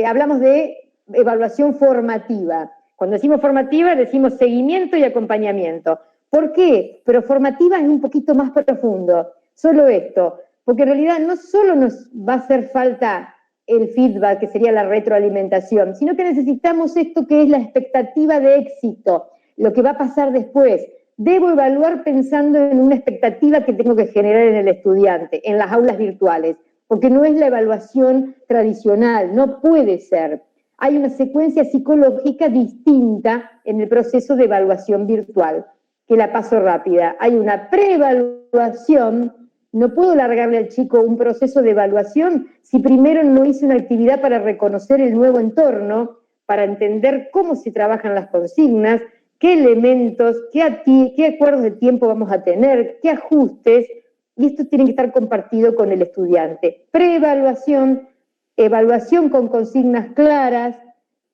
hablamos de evaluación formativa. Cuando decimos formativa, decimos seguimiento y acompañamiento. ¿Por qué? Pero formativa es un poquito más profundo. Solo esto. Porque en realidad no solo nos va a hacer falta el feedback, que sería la retroalimentación, sino que necesitamos esto que es la expectativa de éxito, lo que va a pasar después. Debo evaluar pensando en una expectativa que tengo que generar en el estudiante, en las aulas virtuales, porque no es la evaluación tradicional, no puede ser. Hay una secuencia psicológica distinta en el proceso de evaluación virtual, que la paso rápida. Hay una preevaluación. No puedo largarle al chico un proceso de evaluación si primero no hice una actividad para reconocer el nuevo entorno, para entender cómo se trabajan las consignas, qué elementos, qué acuerdos de tiempo vamos a tener, qué ajustes, y esto tiene que estar compartido con el estudiante. Preevaluación, evaluación con consignas claras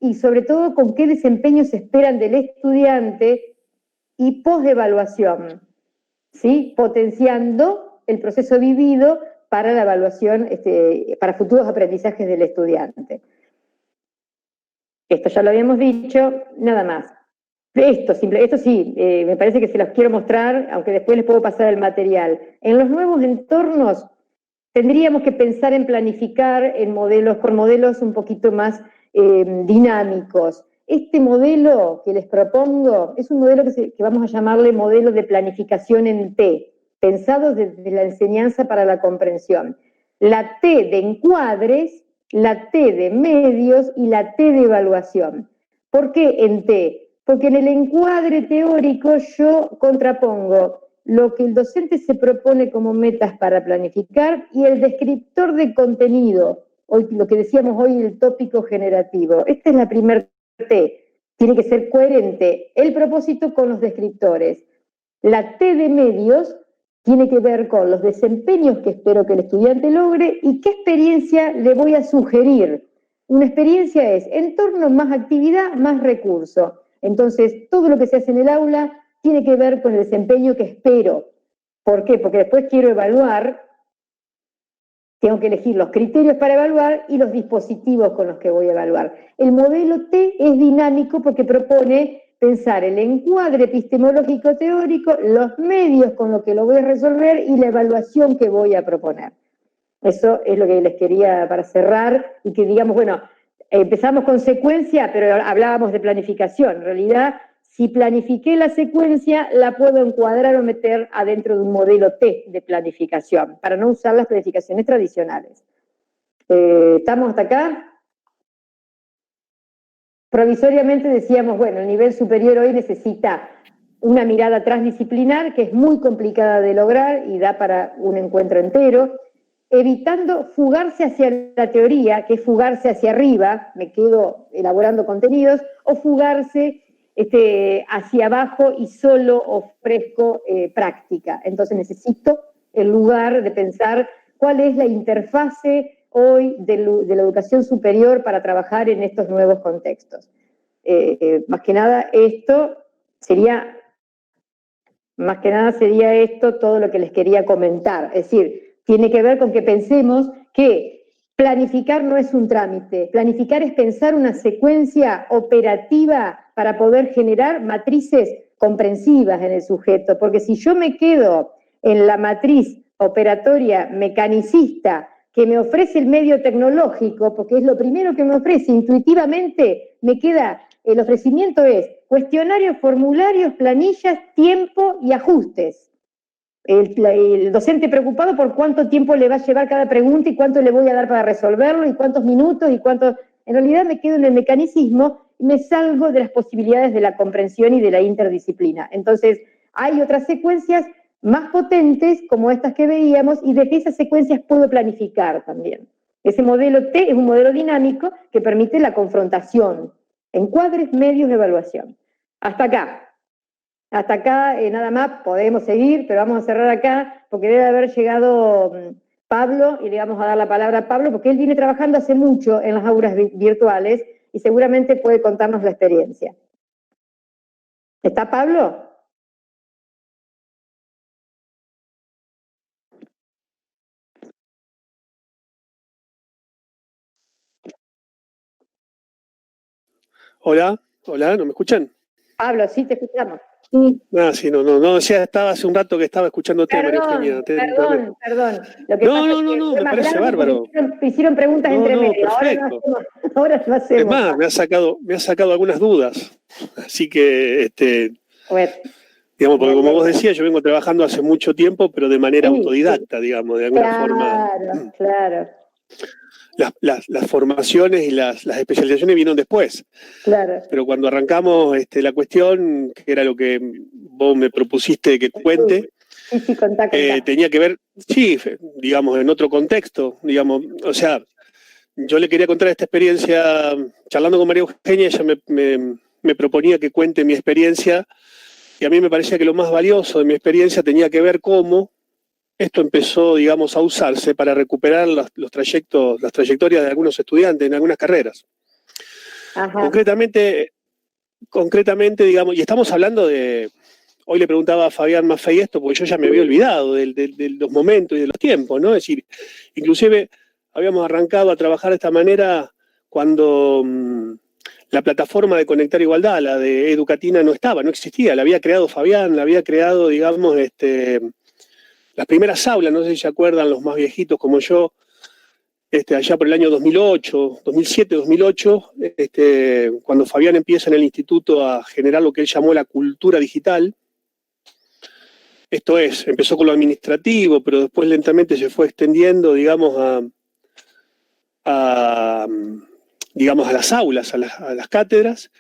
y sobre todo con qué desempeños se esperan del estudiante y postevaluación, ¿sí? Potenciando el proceso vivido para la evaluación, para futuros aprendizajes del estudiante. Esto ya lo habíamos dicho, nada más. Esto sí, me parece que se los quiero mostrar, aunque después les puedo pasar el material. En los nuevos entornos tendríamos que pensar en planificar con modelos un poquito más dinámicos. Este modelo que les propongo es un modelo que vamos a llamarle modelo de planificación en T, pensado desde la enseñanza para la comprensión. La T de encuadres, la T de medios y la T de evaluación. ¿Por qué en T? Porque en el encuadre teórico yo contrapongo lo que el docente se propone como metas para planificar y el descriptor de contenido, lo que decíamos hoy, el tópico generativo. Esta es la primera T. Tiene que ser coherente el propósito con los descriptores. La T de medios tiene que ver con los desempeños que espero que el estudiante logre y qué experiencia le voy a sugerir. Una experiencia es entorno más actividad, más recurso. Entonces, todo lo que se hace en el aula tiene que ver con el desempeño que espero. ¿Por qué? Porque después quiero evaluar Tengo que elegir los criterios para evaluar y los dispositivos con los que voy a evaluar. El modelo T es dinámico porque propone pensar el encuadre epistemológico teórico, los medios con los que lo voy a resolver y la evaluación que voy a proponer. Eso es lo que les quería para cerrar y que digamos, bueno, empezamos con secuencia, pero hablábamos de planificación. En realidad, si planifiqué la secuencia, la puedo encuadrar o meter adentro de un modelo T de planificación, para no usar las planificaciones tradicionales. ¿Estamos hasta acá? Provisoriamente decíamos, bueno, el nivel superior hoy necesita una mirada transdisciplinar, que es muy complicada de lograr y da para un encuentro entero, evitando fugarse hacia la teoría, que es fugarse hacia arriba, me quedo elaborando contenidos, o fugarse hacia abajo y solo ofrezco práctica. Entonces necesito el lugar de pensar cuál es la interfase hoy de la educación superior para trabajar en estos nuevos contextos. Más que nada sería esto todo lo que les quería comentar. Es decir, tiene que ver con que pensemos que planificar no es un trámite. Planificar es pensar una secuencia operativa para poder generar matrices comprensivas en el sujeto. Porque si yo me quedo en la matriz operatoria mecanicista que me ofrece el medio tecnológico, porque es lo primero que me ofrece intuitivamente, el ofrecimiento es cuestionarios, formularios, planillas, tiempo y ajustes. El docente preocupado por cuánto tiempo le va a llevar cada pregunta y cuánto le voy a dar para resolverlo y cuántos minutos y cuánto... En realidad me quedo en el mecanicismo y me salgo de las posibilidades de la comprensión y de la interdisciplina. Entonces, hay otras secuencias más potentes como estas que veíamos y desde esas secuencias puedo planificar también. Ese modelo T es un modelo dinámico que permite la confrontación, encuadres, medios de evaluación. Hasta acá. Hasta acá, nada más, podemos seguir, pero vamos a cerrar acá, porque debe haber llegado Pablo, y le vamos a dar la palabra a Pablo, porque él viene trabajando hace mucho en las aulas virtuales, y seguramente puede contarnos la experiencia. ¿Está Pablo? Hola, ¿no me escuchan? Pablo, sí, te escuchamos. Sí, no, ya estaba hace un rato que estaba escuchándote, María Eugenia. Perdón. Lo que No, me parece bárbaro. Me hicieron preguntas entre medio, ahora lo hacemos. Es más, me ha sacado algunas dudas, así que, digamos, porque como vos decías, yo vengo trabajando hace mucho tiempo, pero de manera autodidacta, digamos, de alguna forma. Claro. Las formaciones y las especializaciones vinieron después. Claro. Pero cuando arrancamos la cuestión, que era lo que vos me propusiste que cuente, contá. tenía que ver, digamos, en otro contexto, digamos, o sea, yo le quería contar esta experiencia, charlando con María Eugenia, ella me proponía que cuente mi experiencia, y a mí me parecía que lo más valioso de mi experiencia tenía que ver cómo esto empezó, digamos, a usarse para recuperar las trayectorias de algunos estudiantes en algunas carreras. Ajá. Concretamente, digamos, y estamos hablando de... Hoy le preguntaba a Fabián Maffei esto, porque yo ya me había olvidado de los momentos y de los tiempos, ¿no? Es decir, inclusive habíamos arrancado a trabajar de esta manera cuando la plataforma de Conectar Igualdad, la de Educatina, no existía, la había creado Fabián, la había creado, digamos, las primeras aulas, no sé si se acuerdan los más viejitos como yo, allá por el año 2007, 2008, cuando Fabián empieza en el instituto a generar lo que él llamó la cultura digital. Esto es, empezó con lo administrativo, pero después lentamente se fue extendiendo, digamos, a las aulas, a las cátedras.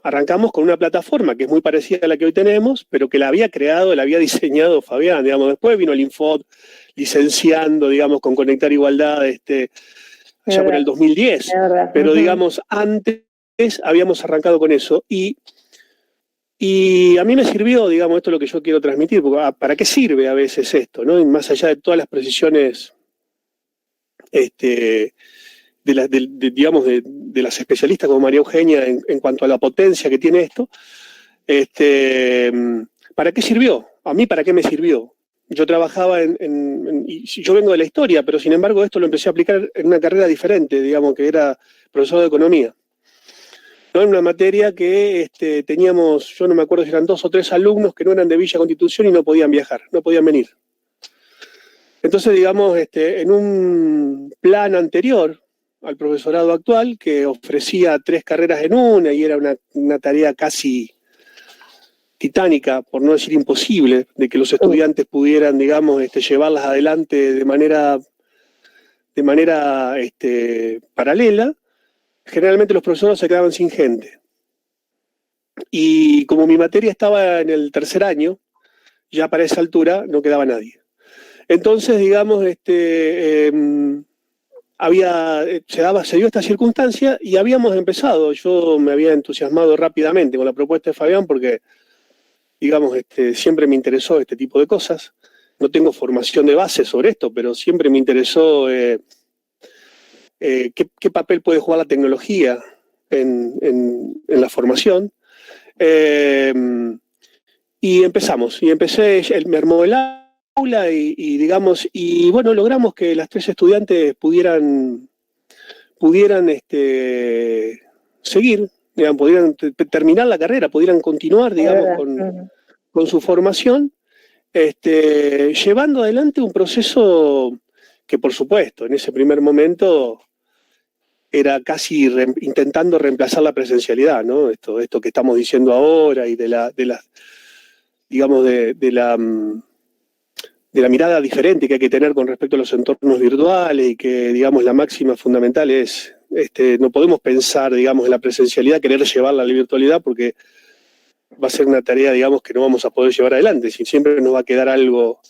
Arrancamos con una plataforma que es muy parecida a la que hoy tenemos, pero que la había diseñado Fabián, digamos. Después vino el Infod licenciando, digamos, con Conectar Igualdad, allá por el 2010. Pero, digamos, antes habíamos arrancado con eso. Y a mí me sirvió, digamos, esto es lo que yo quiero transmitir, porque ¿para qué sirve a veces esto, no? Y más allá de todas las precisiones, de las especialistas como María Eugenia en cuanto a la potencia que tiene esto, ¿para qué sirvió? A mí, ¿para qué me sirvió? yo trabajaba y yo vengo de la historia, pero sin embargo esto lo empecé a aplicar en una carrera diferente, digamos, que era profesor de economía. ¿No? En una materia que teníamos, yo no me acuerdo si eran 2 o 3 alumnos que no eran de Villa Constitución y no podían viajar, no podían venir. Entonces, digamos, en un plan anterior al profesorado actual, que ofrecía 3 carreras en una y era una tarea casi titánica, por no decir imposible, de que los estudiantes pudieran, digamos, llevarlas adelante de manera paralela, generalmente los profesores se quedaban sin gente. Y como mi materia estaba en el 3er año, ya para esa altura no quedaba nadie. Entonces, digamos, se dio esta circunstancia y habíamos empezado. Yo me había entusiasmado rápidamente con la propuesta de Fabián porque, digamos, siempre me interesó este tipo de cosas. No tengo formación de base sobre esto, pero siempre me interesó qué papel puede jugar la tecnología en la formación. Y empecé, él me armó el aula y bueno, logramos que las 3 estudiantes pudieran seguir, digamos, pudieran terminar la carrera, pudieran continuar, digamos, con su formación, llevando adelante un proceso que, por supuesto, en ese primer momento era casi intentando reemplazar la presencialidad, ¿no? Esto que estamos diciendo ahora y de la mirada diferente que hay que tener con respecto a los entornos virtuales y que, digamos, la máxima fundamental es, no podemos pensar, digamos, en la presencialidad, querer llevarla a la virtualidad porque va a ser una tarea, digamos, que no vamos a poder llevar adelante, siempre nos va a quedar algo,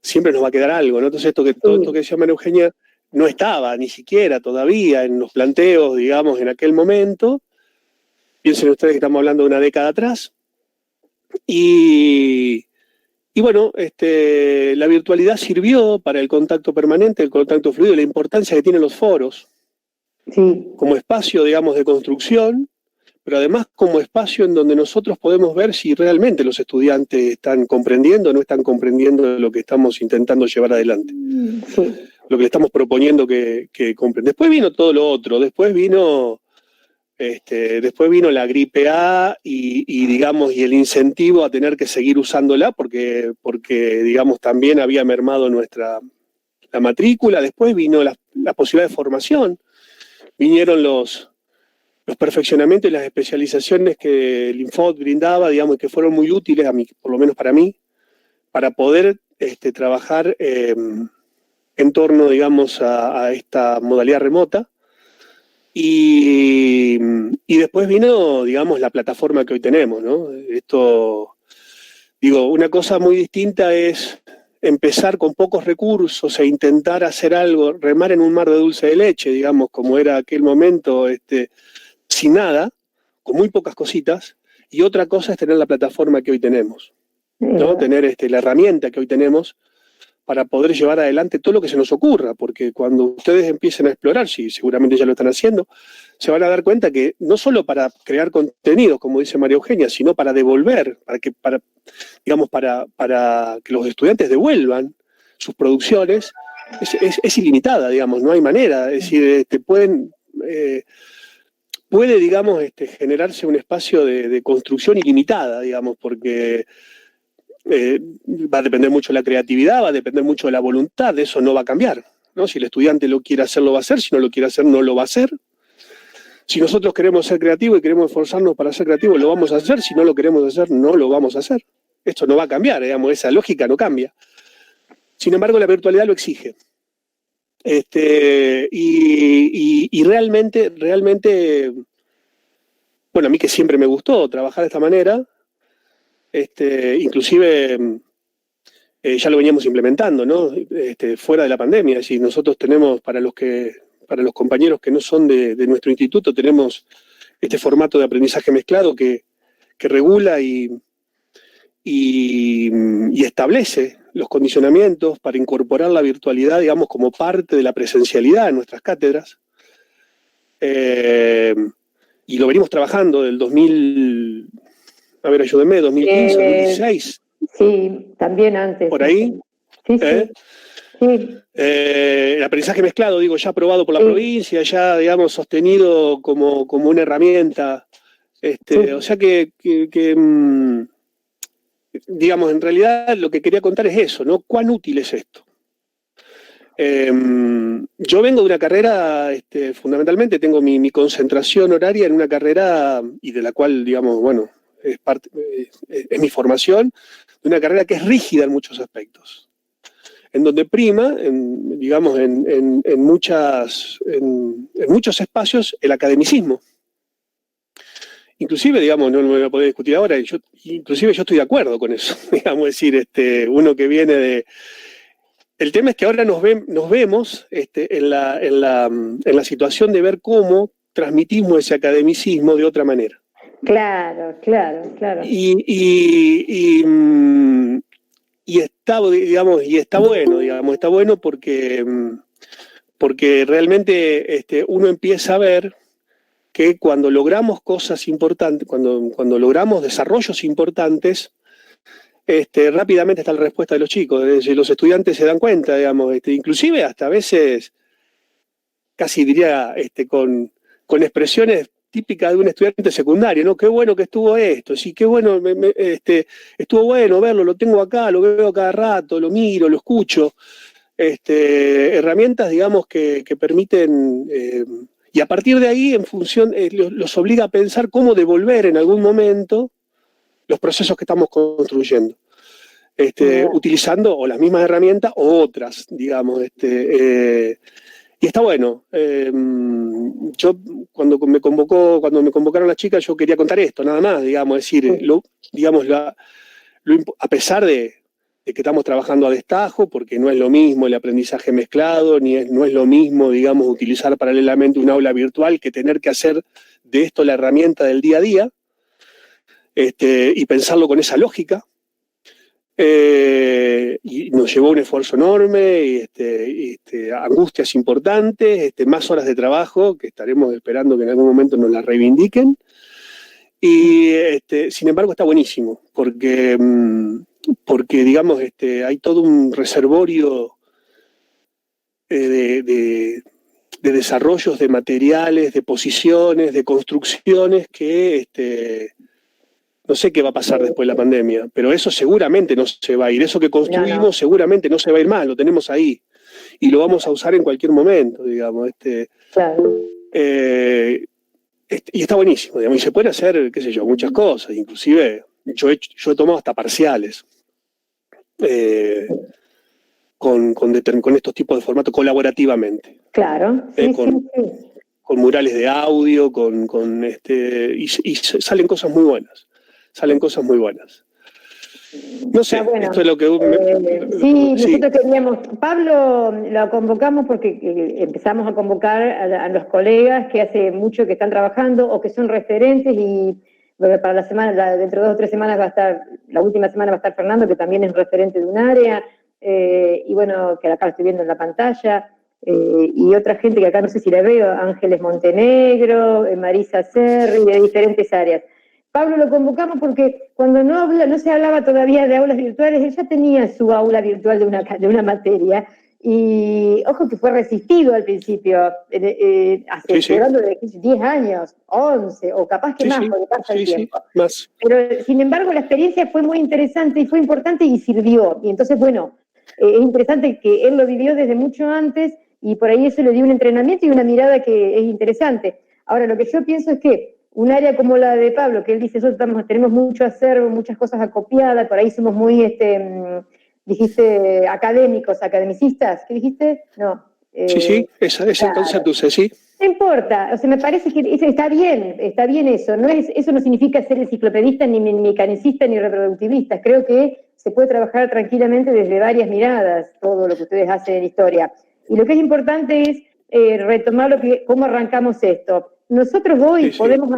¿no? Entonces todo esto que decía María Eugenia no estaba ni siquiera todavía en los planteos, digamos, en aquel momento. Piensen ustedes que estamos hablando de una década atrás. Y bueno, la virtualidad sirvió para el contacto permanente, el contacto fluido, la importancia que tienen los foros como espacio, digamos, de construcción, pero además como espacio en donde nosotros podemos ver si realmente los estudiantes están comprendiendo o no están comprendiendo lo que estamos intentando llevar adelante. Lo que le estamos proponiendo que comprendan. Después vino todo lo otro, después vino la gripe A y digamos, y el incentivo a tener que seguir usándola porque digamos, también había mermado la matrícula. Después vino la posibilidad de formación. Vinieron los perfeccionamientos y las especializaciones que el Infod brindaba, digamos, que fueron muy útiles, por lo menos para mí, para poder trabajar en torno, digamos, a esta modalidad remota. Y después vino, digamos, la plataforma que hoy tenemos, ¿no? Una cosa muy distinta es empezar con pocos recursos e intentar hacer algo, remar en un mar de dulce de leche, digamos, como era aquel momento, sin nada, con muy pocas cositas, y otra cosa es tener la plataforma que hoy tenemos, ¿no? Tener la herramienta que hoy tenemos para poder llevar adelante todo lo que se nos ocurra, porque cuando ustedes empiecen a explorar, si seguramente ya lo están haciendo, se van a dar cuenta que no solo para crear contenidos, como dice María Eugenia, sino para devolver, para que los estudiantes devuelvan sus producciones, es ilimitada, digamos, no hay manera. Es decir, puede, digamos, generarse un espacio de construcción ilimitada, digamos, porque va a depender mucho de la creatividad, va a depender mucho de la voluntad, eso no va a cambiar, ¿no? Si el estudiante lo quiere hacer, lo va a hacer, si no lo quiere hacer, no lo va a hacer. Si nosotros queremos ser creativos y queremos esforzarnos para ser creativos, lo vamos a hacer, si no lo queremos hacer, no lo vamos a hacer. Esto no va a cambiar, digamos, esa lógica no cambia. Sin embargo, la virtualidad lo exige. Y realmente, bueno, a mí que siempre me gustó trabajar de esta manera, inclusive ya lo veníamos implementando, ¿no? Fuera de la pandemia. Es decir, nosotros tenemos, para los compañeros que no son de nuestro instituto, tenemos este formato de aprendizaje mezclado que regula y establece los condicionamientos para incorporar la virtualidad, digamos, como parte de la presencialidad en nuestras cátedras. Y lo venimos trabajando del 2000, a ver, ayúdenme, 2015, 2016. Sí, también antes. Por ahí. Sí, sí. Sí. El aprendizaje mezclado, digo, ya aprobado por la provincia, ya, digamos, sostenido como una herramienta. O sea digamos, en realidad lo que quería contar es eso, ¿no? ¿Cuán útil es esto? Yo vengo de una carrera, fundamentalmente tengo mi concentración horaria en una carrera, y de la cual, digamos, bueno, es mi formación, de una carrera que es rígida en muchos aspectos, en donde prima, digamos, en muchos espacios el academicismo. Inclusive, digamos, no me voy a poder discutir ahora, inclusive yo estoy de acuerdo con eso, digamos, decir, uno que viene de... El tema es que ahora nos vemos en la situación de ver cómo transmitimos ese academicismo de otra manera. Claro. Y está, digamos, está bueno porque realmente uno empieza a ver que cuando logramos cosas importantes, cuando logramos desarrollos importantes, rápidamente está la respuesta de los chicos. Los estudiantes se dan cuenta, digamos, inclusive hasta a veces, casi diría, con expresiones típicas de un estudiante secundario, ¿no? Qué bueno que estuvo esto, sí, qué bueno, estuvo bueno verlo, lo tengo acá, lo veo cada rato, lo miro, lo escucho. Herramientas, digamos, que permiten... y a partir de ahí, en función, los obliga a pensar cómo devolver en algún momento los procesos que estamos construyendo, utilizando o las mismas herramientas o otras, digamos. Y está bueno. Yo, cuando me convocaron las chicas, yo quería contar esto, nada más, digamos, decir, a pesar de que estamos trabajando a destajo, porque no es lo mismo el aprendizaje mezclado, no es lo mismo, digamos, utilizar paralelamente un aula virtual que tener que hacer de esto la herramienta del día a día, y pensarlo con esa lógica. Y nos llevó un esfuerzo enorme, angustias importantes, más horas de trabajo, que estaremos esperando que en algún momento nos las reivindiquen. Y sin embargo está buenísimo, porque digamos, hay todo un reservorio de desarrollos de materiales, de posiciones, de construcciones que no sé qué va a pasar después de la pandemia, pero eso seguramente no se va a ir. Eso que construimos seguramente no se va a ir más, lo tenemos ahí. Y lo vamos a usar en cualquier momento, digamos. Claro. Y está buenísimo, digamos. Y se pueden hacer, qué sé yo, muchas cosas. Inclusive yo he tomado hasta parciales con estos tipos de formatos colaborativamente. Claro. Con murales de audio, y salen cosas muy buenas. No sé, bueno, esto es lo que... nosotros queríamos... Pablo lo convocamos porque empezamos a convocar a los colegas que hace mucho que están trabajando o que son referentes, y para la semana, dentro de 2 o 3 semanas la última semana va a estar Fernando, que también es referente de un área, y bueno, que acá estoy viendo en la pantalla, y otra gente que acá no sé si la veo, Ángeles Montenegro, Marisa Serri, de diferentes áreas. Pablo lo convocamos porque cuando no se hablaba todavía de aulas virtuales, él ya tenía su aula virtual de una materia, y ojo que fue resistido al principio, hablando de 10 años, 11, o capaz que más, porque pasa el tiempo. Más. Pero, sin embargo, la experiencia fue muy interesante y fue importante y sirvió. Y entonces, bueno, es interesante que él lo vivió desde mucho antes, y por ahí eso le dio un entrenamiento y una mirada que es interesante. Ahora, lo que yo pienso es que un área como la de Pablo, que él dice, nosotros tenemos mucho acervo, muchas cosas acopiadas, por ahí somos muy, dijiste, academicistas, ¿qué dijiste? No. Sí, ese concepto usé, sí. No importa, o sea, me parece que está bien eso, eso no significa ser enciclopedista, ni mecanicista, ni reproductivista. Creo que se puede trabajar tranquilamente desde varias miradas, todo lo que ustedes hacen en historia. Y lo que es importante es retomar cómo arrancamos esto. Nosotros hoy podemos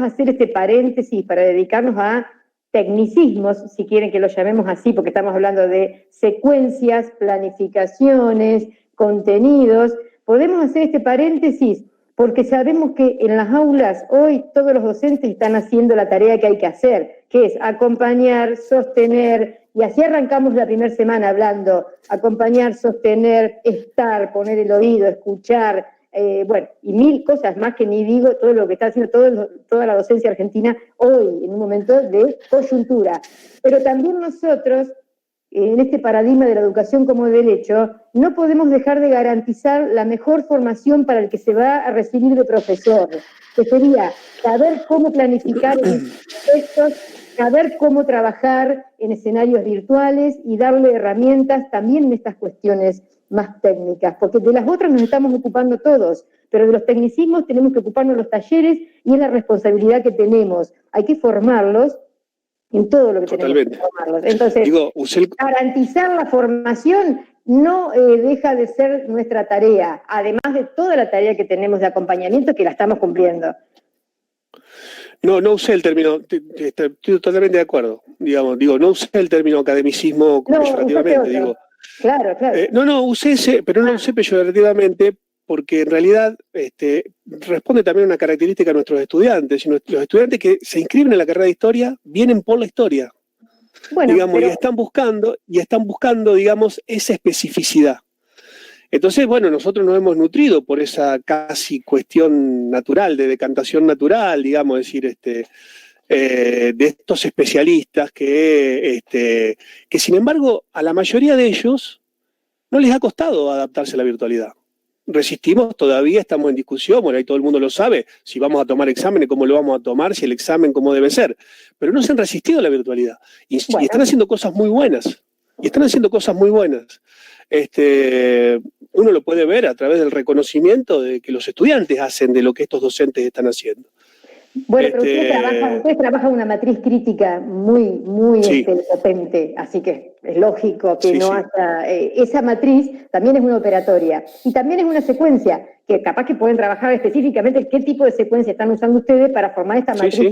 hacer este paréntesis para dedicarnos a tecnicismos, si quieren que lo llamemos así, porque estamos hablando de secuencias, planificaciones, contenidos. Podemos hacer este paréntesis porque sabemos que en las aulas hoy todos los docentes están haciendo la tarea que hay que hacer, que es acompañar, sostener, y así arrancamos la primera semana hablando, acompañar, sostener, estar, poner el oído, escuchar, bueno, y mil cosas más que ni digo, todo lo que está haciendo toda la docencia argentina hoy, en un momento de coyuntura. Pero también nosotros, en este paradigma de la educación como derecho, no podemos dejar de garantizar la mejor formación para el que se va a recibir de profesor, que sería saber cómo planificar textos, saber cómo trabajar en escenarios virtuales y darle herramientas también en estas cuestiones más técnicas, porque de las otras nos estamos ocupando todos, pero de los tecnicismos tenemos que ocuparnos los talleres y es la responsabilidad que tenemos. Hay que formarlos en todo lo que Totalmente. tenemos que formarlos. Entonces, garantizar la formación no deja de ser nuestra tarea, además de toda la tarea que tenemos de acompañamiento que la estamos cumpliendo. No usé el término, estoy totalmente de acuerdo, no usé el término academicismo peyorativamente, digo. Claro. Usé ese, pero no lo usé peyorativamente porque en realidad responde también a una característica de nuestros estudiantes. Y los estudiantes que se inscriben en la carrera de historia vienen por la historia. Bueno, y están buscando, digamos, esa especificidad. Entonces, bueno, nosotros nos hemos nutrido por esa casi cuestión natural, de decantación natural, digamos, decir, de estos especialistas que sin embargo a la mayoría de ellos no les ha costado adaptarse a la virtualidad. Resistimos todavía, estamos en discusión, bueno, ahí todo el mundo lo sabe, si vamos a tomar exámenes, cómo lo vamos a tomar, si el examen cómo debe ser, pero no se han resistido a la virtualidad y están haciendo cosas muy buenas, uno lo puede ver a través del reconocimiento de que los estudiantes hacen de lo que estos docentes están haciendo. Bueno, pero ustedes trabajan una matriz crítica muy potente, así que es lógico que haya... esa matriz también es una operatoria y también es una secuencia, que capaz que pueden trabajar específicamente qué tipo de secuencia están usando ustedes para formar esta matriz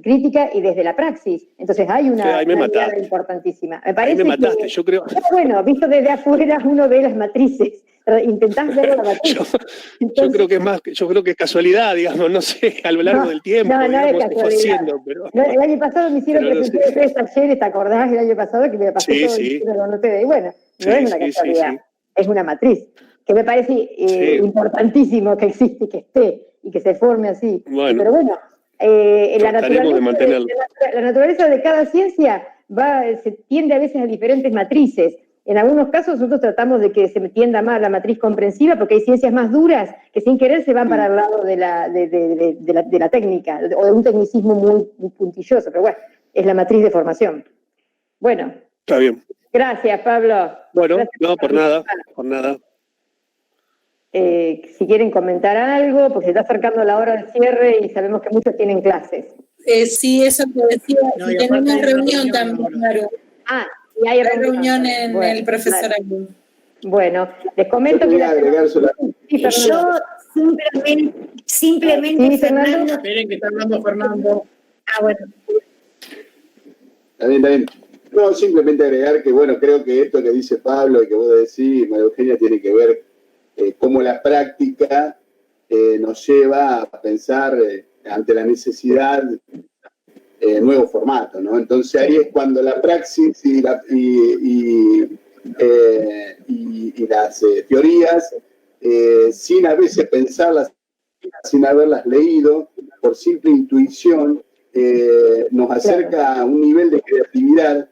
crítica y desde la praxis. Entonces hay una mirada importantísima. Me parece ahí me mataste, yo creo. Bueno, visto desde afuera uno ve las matrices. Intentás ver la matriz. Yo creo que es casualidad, digamos, no sé, a lo largo del tiempo. No es casualidad. El año pasado me hicieron presentar 3 talleres, ¿te acordás? El año pasado que me pasé todo el con ustedes. Y bueno, no es una casualidad, es una matriz, que me parece importantísimo que existe, que esté y que se forme así. Bueno, pero bueno, la naturaleza de cada ciencia se tiende a veces a diferentes matrices. En algunos casos nosotros tratamos de que se tienda más la matriz comprensiva porque hay ciencias más duras que sin querer se van para el lado de la técnica o de un tecnicismo muy puntilloso, pero bueno, es la matriz de formación. Bueno. Está bien. Gracias, Pablo. Bueno, por nada. Si quieren comentar algo, porque se está acercando la hora del cierre y sabemos que muchos tienen clases. Sí, eso te decía, y tengo una reunión también, claro. Y hay reunión en el profesorado. Bueno, les comento que yo simplemente Fernando. Esperen que está hablando Fernando. Bueno. Está bien. No, simplemente agregar que, bueno, creo que esto que dice Pablo y que vos decís, María Eugenia, tiene que ver cómo la práctica nos lleva a pensar ante la necesidad nuevo formato, ¿no? Entonces ahí es cuando la praxis y las teorías, sin a veces pensarlas, sin haberlas leído, por simple intuición, nos acerca a un nivel de creatividad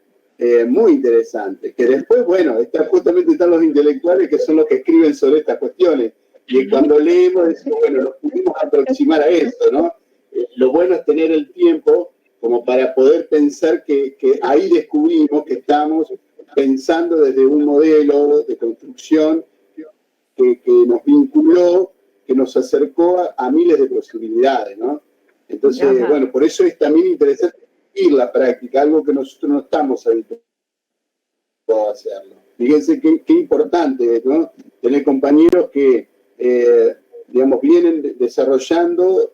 muy interesante, que después, bueno, justamente están los intelectuales que son los que escriben sobre estas cuestiones, y cuando leemos decimos, bueno, nos pudimos aproximar a esto, ¿no? Lo bueno es tener el tiempo como para poder pensar que ahí descubrimos que estamos pensando desde un modelo de construcción que nos vinculó, que nos acercó a miles de posibilidades, ¿no? Entonces, bueno, por eso es también interesante ir la práctica, algo que nosotros no estamos habituados a hacerlo. Fíjense qué importante, ¿no? Tener compañeros que, digamos, vienen desarrollando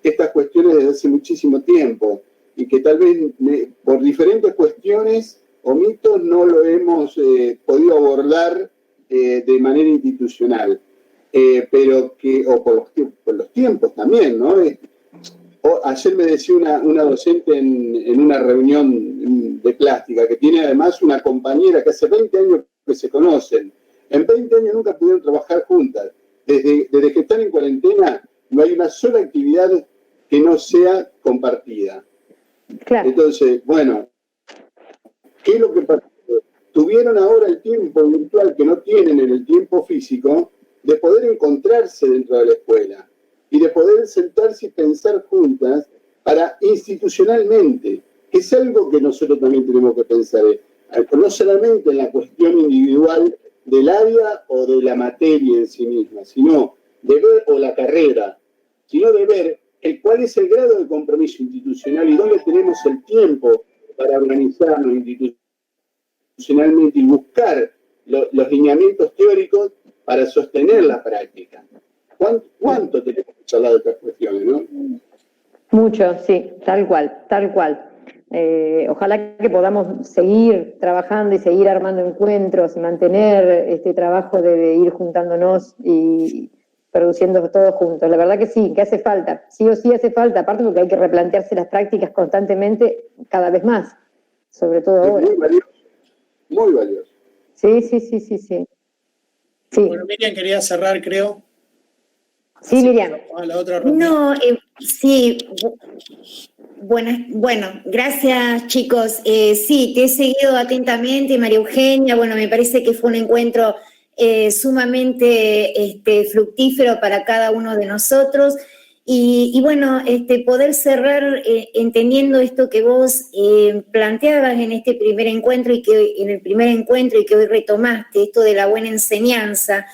estas cuestiones desde hace muchísimo tiempo y que tal vez por diferentes cuestiones o mitos no lo hemos podido abordar de manera institucional, pero que, o por los tiempos también, ¿no? Ayer me decía una docente en una reunión de plástica que tiene además una compañera que hace 20 años que se conocen. En 20 años nunca pudieron trabajar juntas. Desde que están en cuarentena no hay una sola actividad que no sea compartida. Claro. Entonces, bueno, ¿qué es lo que pasó? Tuvieron ahora el tiempo virtual que no tienen en el tiempo físico de poder encontrarse dentro de la escuela y de poder sentarse y pensar juntas para institucionalmente, que es algo que nosotros también tenemos que pensar, no solamente en la cuestión individual del área o de la materia en sí misma, sino de ver, o la carrera, sino de ver cuál es el grado de compromiso institucional y dónde tenemos el tiempo para organizarnos institucionalmente y buscar los lineamientos teóricos para sostener la práctica. ¿Cuánto tenemos que charlar de estas cuestiones, no? Mucho, sí, tal cual, tal cual. Ojalá que podamos seguir trabajando y seguir armando encuentros y mantener este trabajo de ir juntándonos y produciendo todos juntos. La verdad que sí, que hace falta, sí o sí hace falta, aparte porque hay que replantearse las prácticas constantemente cada vez más, sobre todo ahora. Muy valioso, muy valioso. Sí. Bueno, Miriam quería cerrar, creo. Sí, Miriam. La otra ronda. No, sí. Bueno, gracias chicos. Sí, te he seguido atentamente, María Eugenia. Bueno, me parece que fue un encuentro sumamente fructífero para cada uno de nosotros. Y bueno, poder cerrar entendiendo esto que vos planteabas en este primer encuentro y que hoy retomaste, esto de la buena enseñanza,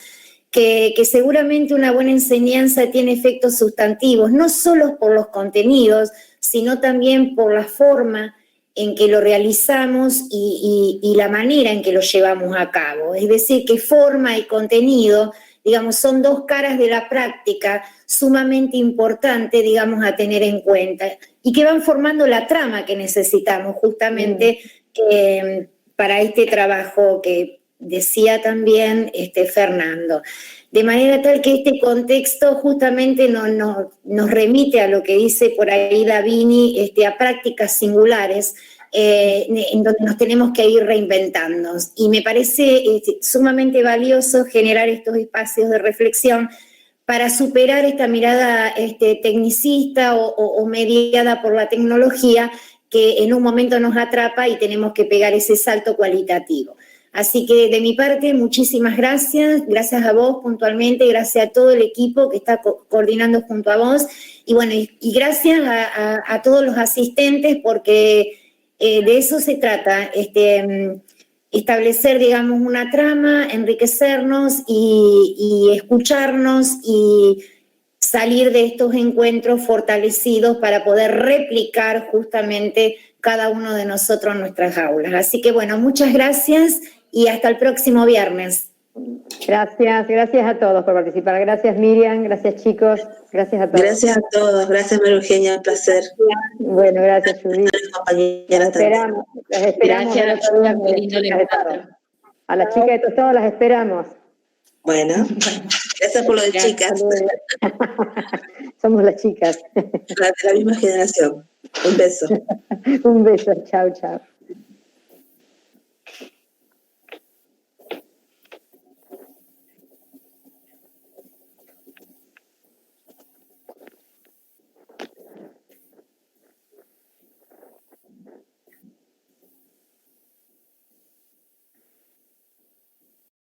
que seguramente una buena enseñanza tiene efectos sustantivos, no solo por los contenidos, sino también por la forma en que lo realizamos y la manera en que lo llevamos a cabo. Es decir, que forma y contenido, digamos, son dos caras de la práctica sumamente importantes, digamos, a tener en cuenta y que van formando la trama que necesitamos justamente para este trabajo que decía también Fernando. De manera tal que este contexto justamente nos remite a lo que dice por ahí Davini, a prácticas singulares, en donde nos tenemos que ir reinventando. Y me parece sumamente valioso generar estos espacios de reflexión para superar esta mirada tecnicista o mediada por la tecnología que en un momento nos atrapa y tenemos que pegar ese salto cualitativo. Así que de mi parte, muchísimas gracias. Gracias a vos puntualmente, gracias a todo el equipo que está coordinando junto a vos. Y bueno, y gracias a todos los asistentes porque de eso se trata, establecer, digamos, una trama, enriquecernos y escucharnos y salir de estos encuentros fortalecidos para poder replicar justamente cada uno de nosotros nuestras aulas. Así que bueno, muchas gracias y hasta el próximo viernes. Gracias a todos por participar. Gracias Miriam, gracias chicos, gracias a todos. Gracias a todos, gracias María Eugenia, un placer. Bueno, gracias Judith. Las esperamos. Gracias, a las chicas de Tostado las esperamos. Bueno, gracias por lo de chicas. Somos las chicas. De la misma generación. Un beso. Un beso, chao.